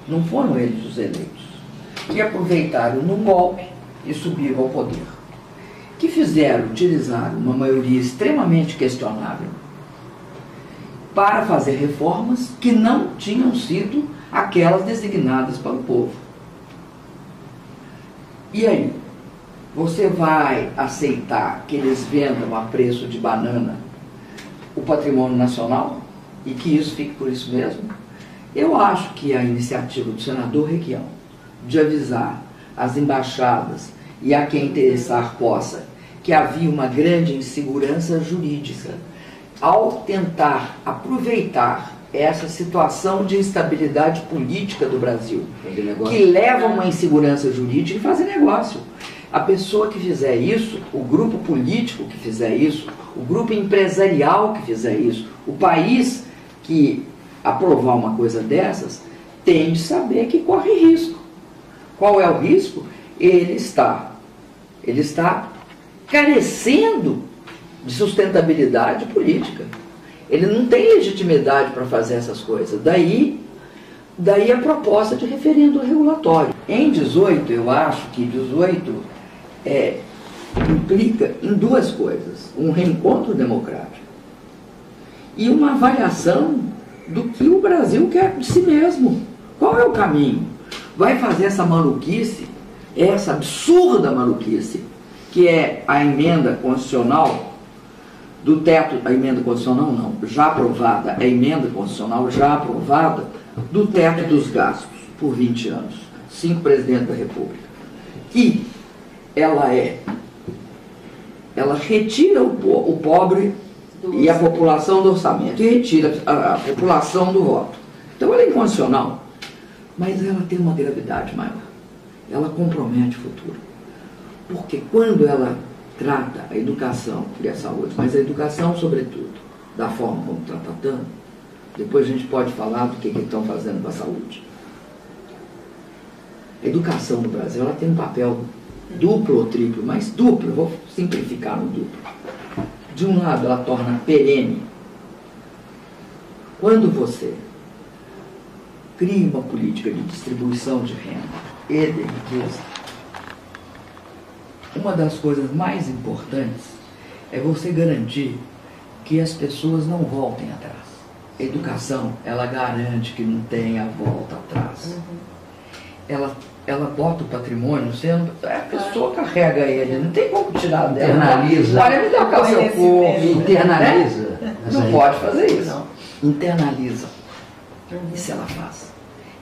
não foram eles os eleitos, que aproveitaram no golpe e subiram ao poder, que utilizaram uma maioria extremamente questionável para fazer reformas que não tinham sido aquelas designadas para o povo. E aí, você vai aceitar que eles vendam a preço de banana o patrimônio nacional e que isso fique por isso mesmo? Eu acho que a iniciativa do senador Requião de avisar as embaixadas e a quem interessar possa que havia uma grande insegurança jurídica ao tentar aproveitar essa situação de instabilidade política do Brasil, que leva a uma insegurança jurídica e fazer negócio. A pessoa que fizer isso, o grupo político que fizer isso, o grupo empresarial que fizer isso, o país que aprovar uma coisa dessas, tem de saber que corre risco. Qual é o risco? Ele está carecendo de sustentabilidade política. Ele não tem legitimidade para fazer essas coisas. Daí a proposta de referendo regulatório. Em 18, eu acho que 18 implica em duas coisas. Um reencontro democrático e uma avaliação do que o Brasil quer de si mesmo. Qual é o caminho? Vai fazer essa maluquice, essa absurda maluquice, que é a emenda constitucional do teto, a emenda constitucional não, já aprovada, a emenda constitucional já aprovada do teto dos gastos por 20 anos, 5 presidentes da República. E ela retira o pobre e a população do orçamento, e retira a população do voto. Então ela é incondicional, mas ela tem uma gravidade maior. Ela compromete o futuro. Porque quando ela trata a educação e a saúde, mas a educação sobretudo, da forma como está tratando, depois a gente pode falar do que estão fazendo com a saúde. A educação no Brasil, ela tem um papel duplo ou triplo, mas duplo, eu vou simplificar no duplo. De um lado, ela torna perene. Quando você cria uma política de distribuição de renda e de riqueza, uma das coisas mais importantes é você garantir que as pessoas não voltem atrás. A educação, ela garante que não tenha volta atrás. Ela bota o patrimônio sendo... A pessoa carrega ele, não tem como tirar dela. Internaliza. Olha, me dá o seu corpo. Internaliza. Né? Não pode fazer isso. Não. Internaliza. Isso ela faz.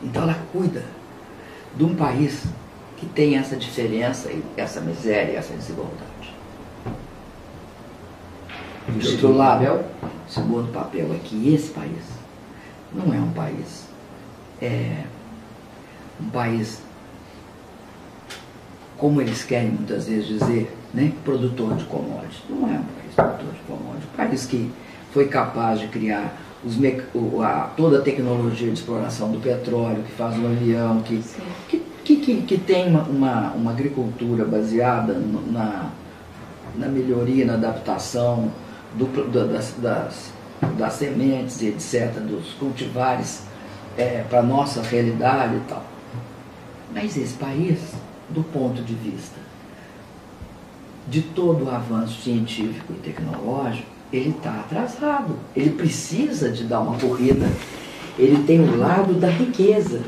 Então ela cuida de um país que tem essa diferença, essa miséria, essa desigualdade. Do outro lado, o segundo papel é que esse país não é um país, como eles querem muitas vezes dizer, né, produtor de commodities. Não é um país produtor de commodities. Um país que foi capaz de criar toda a tecnologia de exploração do petróleo, que faz um avião, que tem uma agricultura baseada na melhoria, na adaptação das sementes, etc., dos cultivares para a nossa realidade e tal. Mas esse país, do ponto de vista de todo o avanço científico e tecnológico, ele está atrasado. Ele precisa de dar uma corrida. Ele tem o lado da riqueza.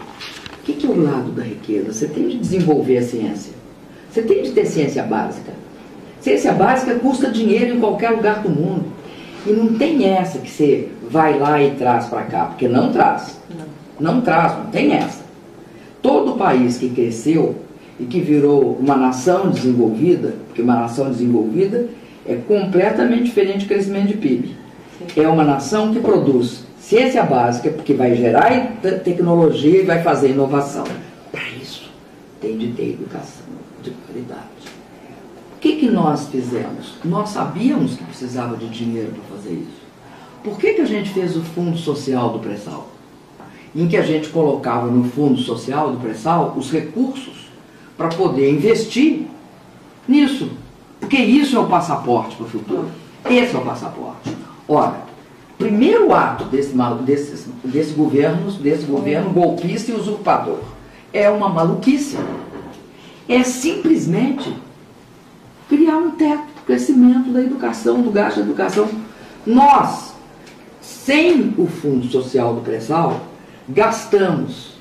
O que é o lado da riqueza? Você tem de desenvolver a ciência. Você tem de ter ciência básica. Ciência básica custa dinheiro em qualquer lugar do mundo. E não tem essa que você vai lá e traz para cá, porque não traz. Não traz, não tem essa. Todo país que cresceu e que virou uma nação desenvolvida, porque uma nação desenvolvida é completamente diferente do crescimento de PIB. É uma nação que produz ciência básica, porque vai gerar tecnologia e vai fazer inovação. Para isso, tem de ter educação de qualidade. O que nós fizemos? Nós sabíamos que precisava de dinheiro para fazer isso. Por que a gente fez o Fundo Social do Pré-Sal? Em que a gente colocava no Fundo Social do Pré-Sal os recursos para poder investir nisso. Porque isso é o passaporte para o futuro. Esse é o passaporte. Ora, primeiro ato desse governo golpista e usurpador é uma maluquice. É simplesmente criar um teto para o crescimento da educação, do gasto da educação. Nós, sem o Fundo Social do Pré-Sal, gastamos,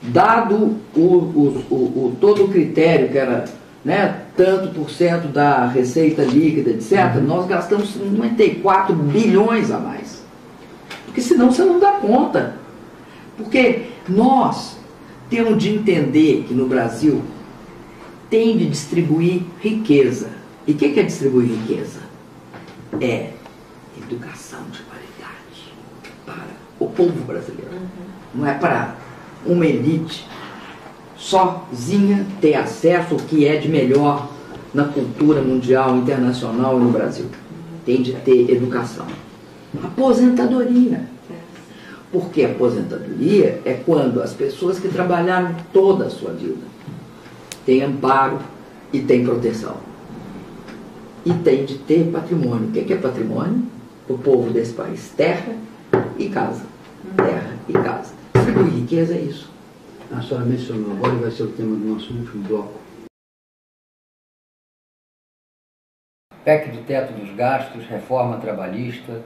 dado todo o critério que era, né, tanto por cento da receita líquida, etc., nós gastamos 54 bilhões a mais. Porque senão você não dá conta. Porque nós temos de entender que no Brasil tem de distribuir riqueza. E o que é distribuir riqueza? É educação de qualidade para o povo brasileiro. Não é para uma elite sozinha ter acesso ao que é de melhor na cultura mundial, internacional e no Brasil. Tem de ter educação. Aposentadoria. Porque aposentadoria é quando as pessoas que trabalharam toda a sua vida têm amparo e têm proteção. E tem de ter patrimônio. O que é patrimônio? O povo desse país. Terra e casa. Terra e casa. Distribuir riqueza é isso. A senhora mencionou, agora vai ser o tema do nosso último bloco. PEC do teto dos gastos, reforma trabalhista,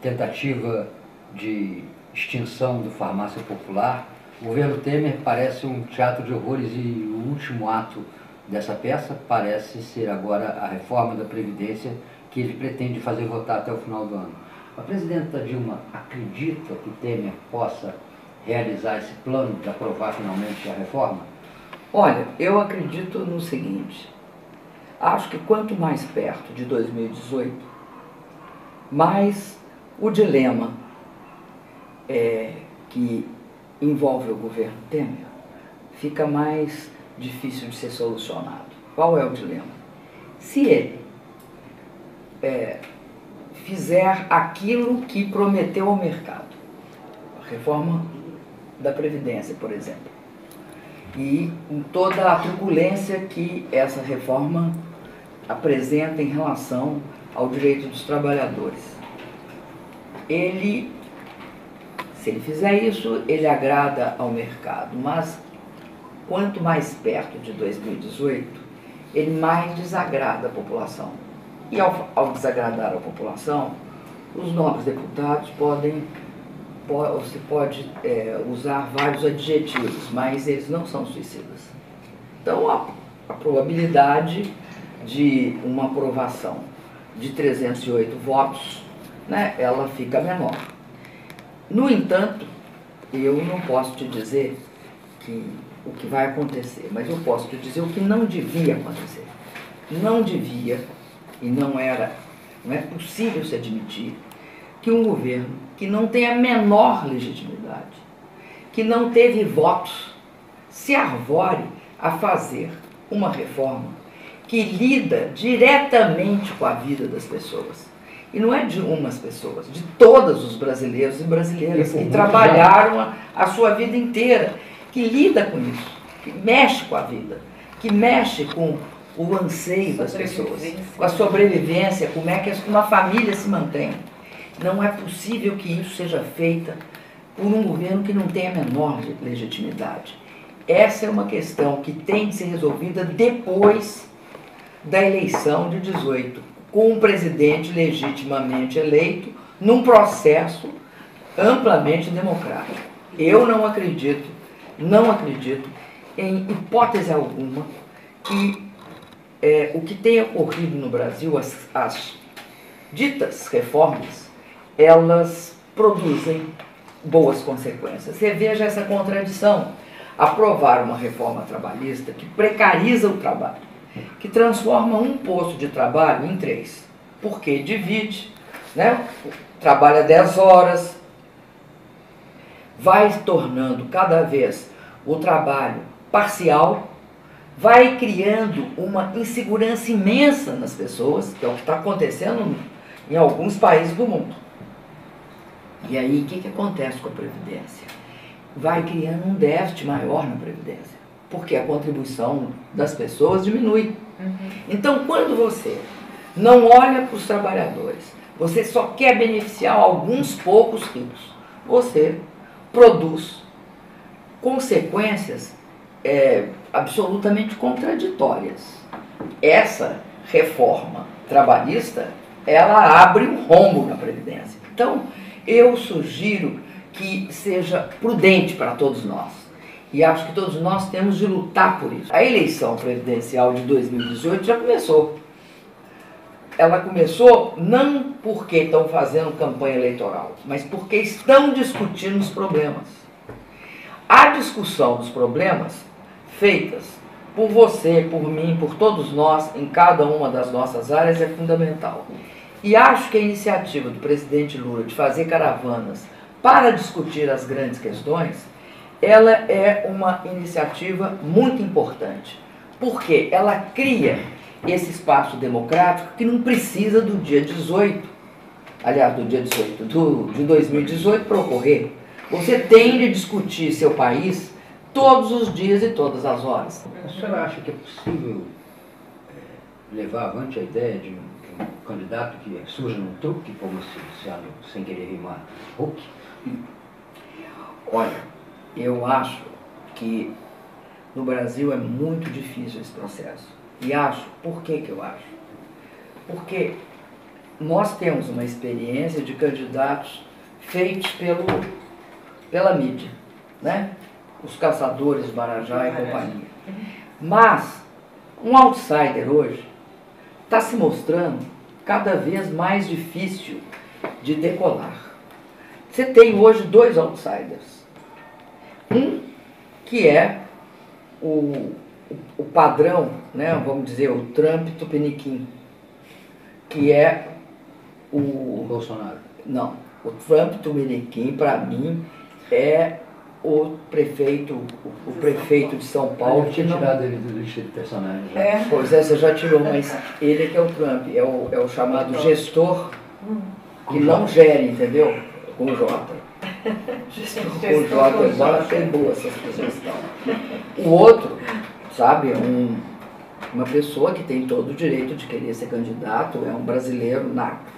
tentativa de extinção do farmácia popular. O governo Temer parece um teatro de horrores e o último ato dessa peça parece ser agora a reforma da Previdência que ele pretende fazer votar até o final do ano. A presidenta Dilma acredita que Temer possa realizar esse plano de aprovar finalmente a reforma? Olha, eu acredito no seguinte. Acho que quanto mais perto de 2018, mais o dilema que envolve o governo Temer, fica mais difícil de ser solucionado. Qual é o dilema? Se ele fizer aquilo que prometeu ao mercado, a reforma da Previdência, por exemplo, e toda a turbulência que essa reforma apresenta em relação ao direito dos trabalhadores. Se ele fizer isso, ele agrada ao mercado, mas quanto mais perto de 2018, ele mais desagrada a população. E ao desagradar a população, os novos deputados você pode usar vários adjetivos, mas eles não são suicidas. Então, a probabilidade de uma aprovação de 308 votos, né, ela fica menor. No entanto, eu não posso te dizer o que vai acontecer, mas eu posso te dizer o que não devia acontecer. Não devia, e não é possível se admitir, que um governo que não tem a menor legitimidade, que não teve votos, se arvore a fazer uma reforma que lida diretamente com a vida das pessoas. E não é de umas pessoas, de todos os brasileiros e brasileiras que trabalharam a sua vida inteira, que lida com isso, que mexe com a vida, que mexe com o anseio das pessoas, com a sobrevivência, como é que uma família se mantém. Não é possível que isso seja feito por um governo que não tem a menor legitimidade. Essa é uma questão que tem de ser resolvida depois da eleição de 18, com um presidente legitimamente eleito, num processo amplamente democrático. Eu não acredito em hipótese alguma que o que tem ocorrido no Brasil, as ditas reformas, elas produzem boas consequências. Você veja essa contradição. Aprovar uma reforma trabalhista que precariza o trabalho, que transforma um posto de trabalho em 3, porque divide, né? Trabalha 10 horas, vai tornando cada vez o trabalho parcial, vai criando uma insegurança imensa nas pessoas, que é o que está acontecendo em alguns países do mundo. E aí, o que acontece com a Previdência? Vai criando um déficit maior na Previdência, porque a contribuição das pessoas diminui. Então, quando você não olha para os trabalhadores, você só quer beneficiar alguns poucos ricos, você produz consequências absolutamente contraditórias. Essa reforma trabalhista, ela abre um rombo na Previdência. Então, eu sugiro que seja prudente para todos nós. E acho que todos nós temos de lutar por isso. A eleição presidencial de 2018 já começou. Ela começou não porque estão fazendo campanha eleitoral, mas porque estão discutindo os problemas. A discussão dos problemas feitas por você, por mim, por todos nós, em cada uma das nossas áreas é fundamental. E acho que a iniciativa do presidente Lula de fazer caravanas para discutir as grandes questões, ela é uma iniciativa muito importante, porque ela cria esse espaço democrático que não precisa do dia 18, aliás, do dia 18, de 2018 para ocorrer. Você tem de discutir seu país todos os dias e todas as horas. A senhora acha que é possível levar avante a ideia de um candidato que surja num truque, como sem querer rimar, Hulk? Olha, eu acho que no Brasil é muito difícil esse processo. E acho, por que eu acho? Porque nós temos uma experiência de candidatos feitos pela mídia, né? Os caçadores de Marajá e companhia. Mas um outsider hoje está se mostrando cada vez mais difícil de decolar. Você tem hoje 2 outsiders. Um que é o padrão, né, vamos dizer, o Trump tupiniquim, que é o Bolsonaro. Não, o Trump tupiniquim, para mim, é o prefeito de São Paulo. Eu tinha tirado ele do lista de personagens. Pois é, você já tirou, mas ele é que é o Trump, é o chamado gestor que não gere, entendeu? Com J. Gestor com J, embora tem boa essa sugestão. O outro, sabe, é uma pessoa que tem todo o direito de querer ser candidato, é um brasileiro nato.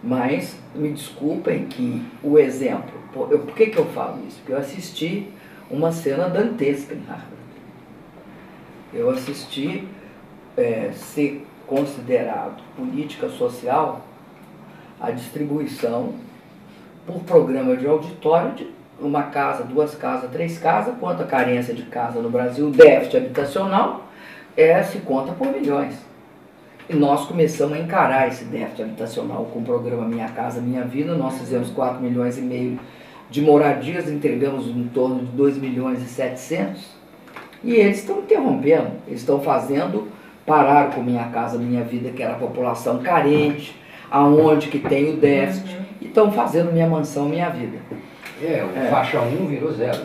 Mas, me desculpem que o exemplo, por que eu falo isso? Porque eu assisti uma cena dantesca em Harvard. Eu assisti ser considerado política social a distribuição por programa de auditório de uma casa, 2 casas, 3 casas, quanto a carência de casa no Brasil, déficit habitacional, se conta por milhões. E nós começamos a encarar esse déficit habitacional com o programa Minha Casa Minha Vida. Nós fizemos 4,5 milhões de moradias, entregamos em torno de 2,7 milhões. E eles estão interrompendo, eles estão pararam com Minha Casa Minha Vida, que era a população carente, aonde que tem o déficit, e estão fazendo Minha Mansão Minha Vida. Faixa 1 virou 0.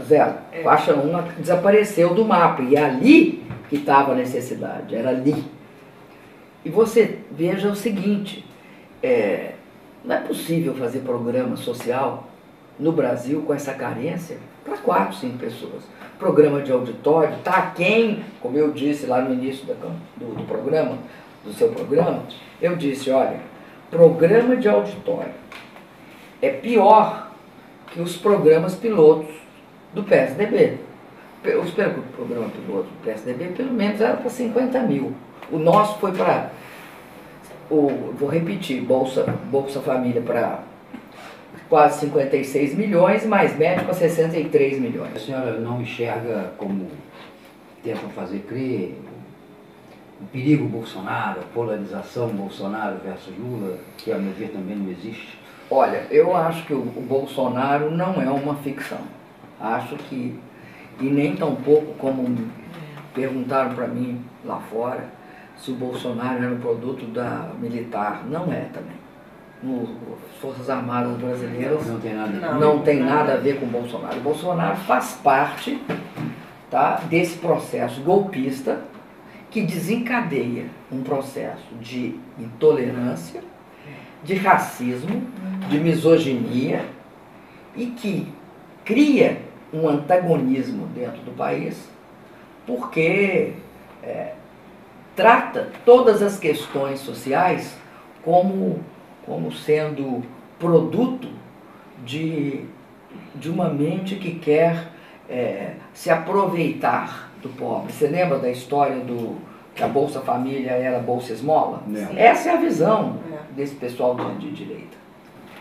Faixa 1 desapareceu do mapa, e é ali que estava a necessidade, era ali. E você veja o seguinte, não é possível fazer programa social no Brasil com essa carência para 4, 5 pessoas. Programa de auditório, está aquém, como eu disse lá no início do programa, do seu programa, eu disse, olha, programa de auditório é pior que os programas pilotos do PSDB. O programa piloto do PSDB pelo menos era para 50 mil. O nosso foi para, vou repetir, Bolsa Família para quase 56 milhões, mais médico a 63 milhões. A senhora não enxerga, como tentam fazer crer, o perigo Bolsonaro, a polarização Bolsonaro versus Lula, que a meu ver também não existe? Olha, eu acho que o Bolsonaro não é uma ficção. Acho que, e nem tão pouco como perguntaram para mim lá fora, se o Bolsonaro era um produto da militar. Não é também. As Forças Armadas Brasileiras não tem nada a ver com o Bolsonaro. O Bolsonaro faz parte, tá, desse processo golpista que desencadeia um processo de intolerância, de racismo, de misoginia e que cria um antagonismo dentro do país porque trata todas as questões sociais como sendo produto de uma mente que quer se aproveitar do pobre. Você lembra da história que a Bolsa Família era Bolsa Esmola? Essa é a visão desse pessoal de direita.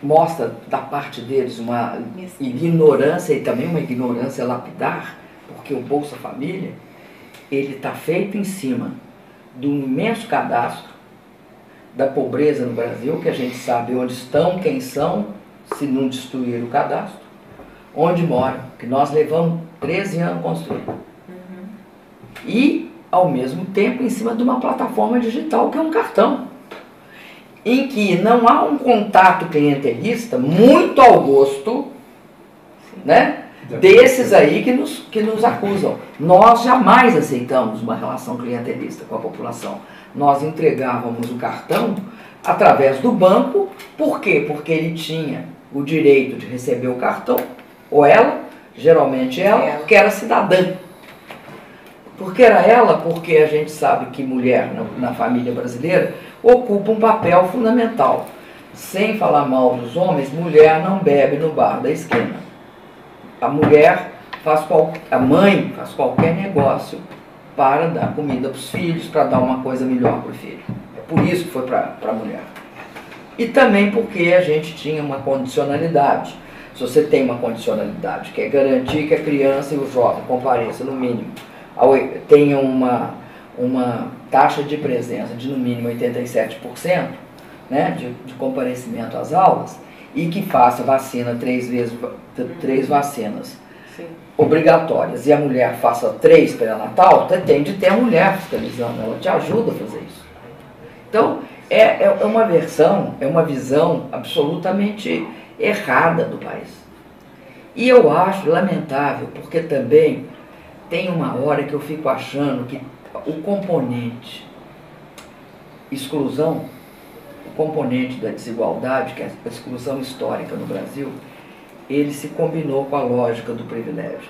Mostra da parte deles uma ignorância e também uma ignorância lapidar, porque o Bolsa Família ele está feito em cima de um imenso cadastro da pobreza no Brasil, que a gente sabe onde estão, quem são, se não destruir o cadastro, onde moram, que nós levamos 13 anos construindo. E, ao mesmo tempo, em cima de uma plataforma digital, que é um cartão, em que não há um contato clientelista muito ao gosto, né, desses aí que nos acusam. Nós jamais aceitamos uma relação clientelista com a população. Nós entregávamos o cartão através do banco. Por quê? Porque ele tinha o direito de receber o cartão, ou ela, geralmente ela, que era cidadã. Por que era ela? Porque a gente sabe que mulher na família brasileira ocupa um papel fundamental. Sem falar mal dos homens, mulher não bebe no bar da esquina. A mulher a mãe faz qualquer negócio para dar comida para os filhos, para dar uma coisa melhor para o filho. É por isso que foi para a mulher. E também porque a gente tinha uma condicionalidade. Se você tem uma condicionalidade, que é garantir que a criança e o jovem compareçam no mínimo, tenham uma taxa de presença de no mínimo 87%, né, de comparecimento às aulas, e que faça vacina 3 vacinas obrigatórias, e a mulher faça 3 pré-natal, tem de ter a mulher fiscalizando, ela te ajuda a fazer isso. Então, é uma visão absolutamente errada do país. E eu acho lamentável, porque também tem uma hora que eu fico achando que o componente exclusão, o componente da desigualdade, que é a exclusão histórica no Brasil, ele se combinou com a lógica do privilégio.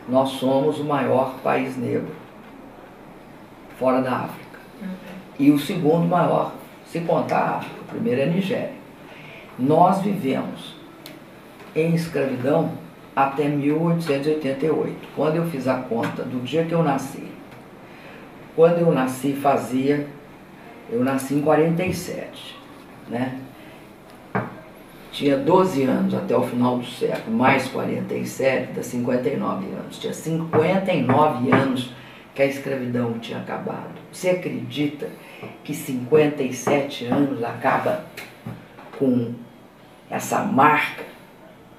Nós somos o maior país negro, fora da África. E o segundo maior, se contar a África, o primeiro é a Nigéria. Nós vivemos em escravidão até 1888, quando eu fiz a conta do dia que eu nasci. Quando eu nasci eu nasci em 47, né? Tinha 12 anos até o final do século, mais 47, dá 59 anos. Tinha 59 anos que a escravidão tinha acabado. Você acredita que 57 anos acaba com essa marca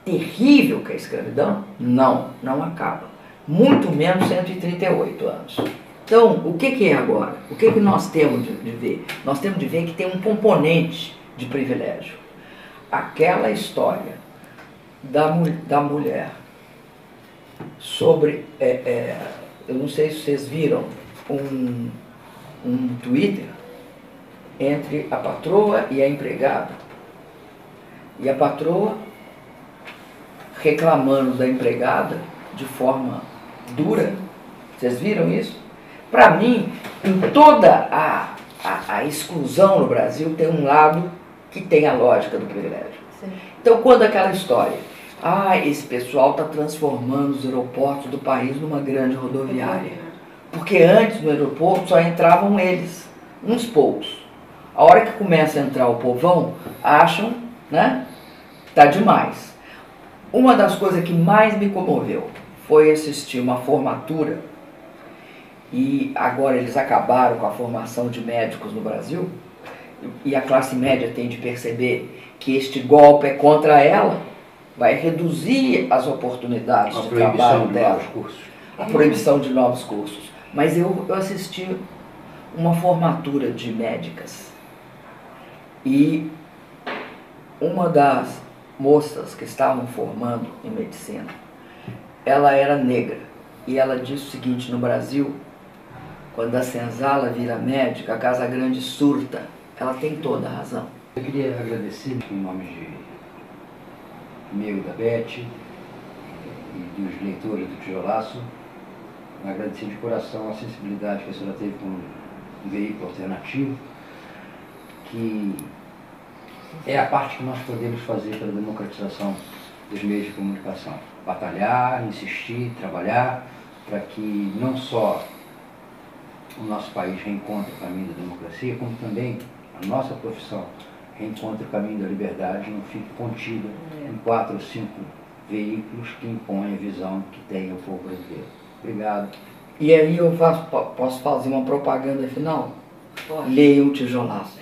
terrível que é a escravidão? Não, não acaba. Muito menos 138 anos. Então, o que é agora? O que nós temos de ver? Nós temos de ver que tem um componente de privilégio. Aquela história da mulher sobre, eu não sei se vocês viram, um Twitter entre a patroa e a empregada. E a patroa reclamando da empregada de forma dura. Vocês viram isso? Para mim, em toda a exclusão no Brasil, tem um lado que tem a lógica do privilégio. Sim. Então, quando aquela história, esse pessoal está transformando os aeroportos do país numa grande rodoviária. Porque antes no aeroporto só entravam eles, uns poucos. A hora que começa a entrar o povão, acham, né, tá demais. Uma das coisas que mais me comoveu foi assistir uma formatura, e agora eles acabaram com a formação de médicos no Brasil, e a classe média tem de perceber que este golpe é contra ela, vai reduzir as oportunidades de trabalho dela, a proibição de novos cursos. Mas eu assisti uma formatura de médicas e uma das moças que estavam formando em medicina, ela era negra e ela disse o seguinte: no Brasil, quando a senzala vira médica, a Casa Grande surta. Ela tem toda a razão. Eu queria agradecer em nome de meu e da Beth e dos leitores do Tijolaço, agradecer de coração a sensibilidade que a senhora teve com um veículo alternativo, que é a parte que nós podemos fazer pela democratização dos meios de comunicação. Batalhar, insistir, trabalhar para que não só o nosso país reencontre o caminho da democracia, como também a nossa profissão reencontre o caminho da liberdade e não fique contida em 4 ou 5 veículos que impõem a visão que tem o povo brasileiro. Obrigado. E aí eu posso fazer uma propaganda final? Pode. Leia o Tijolaço.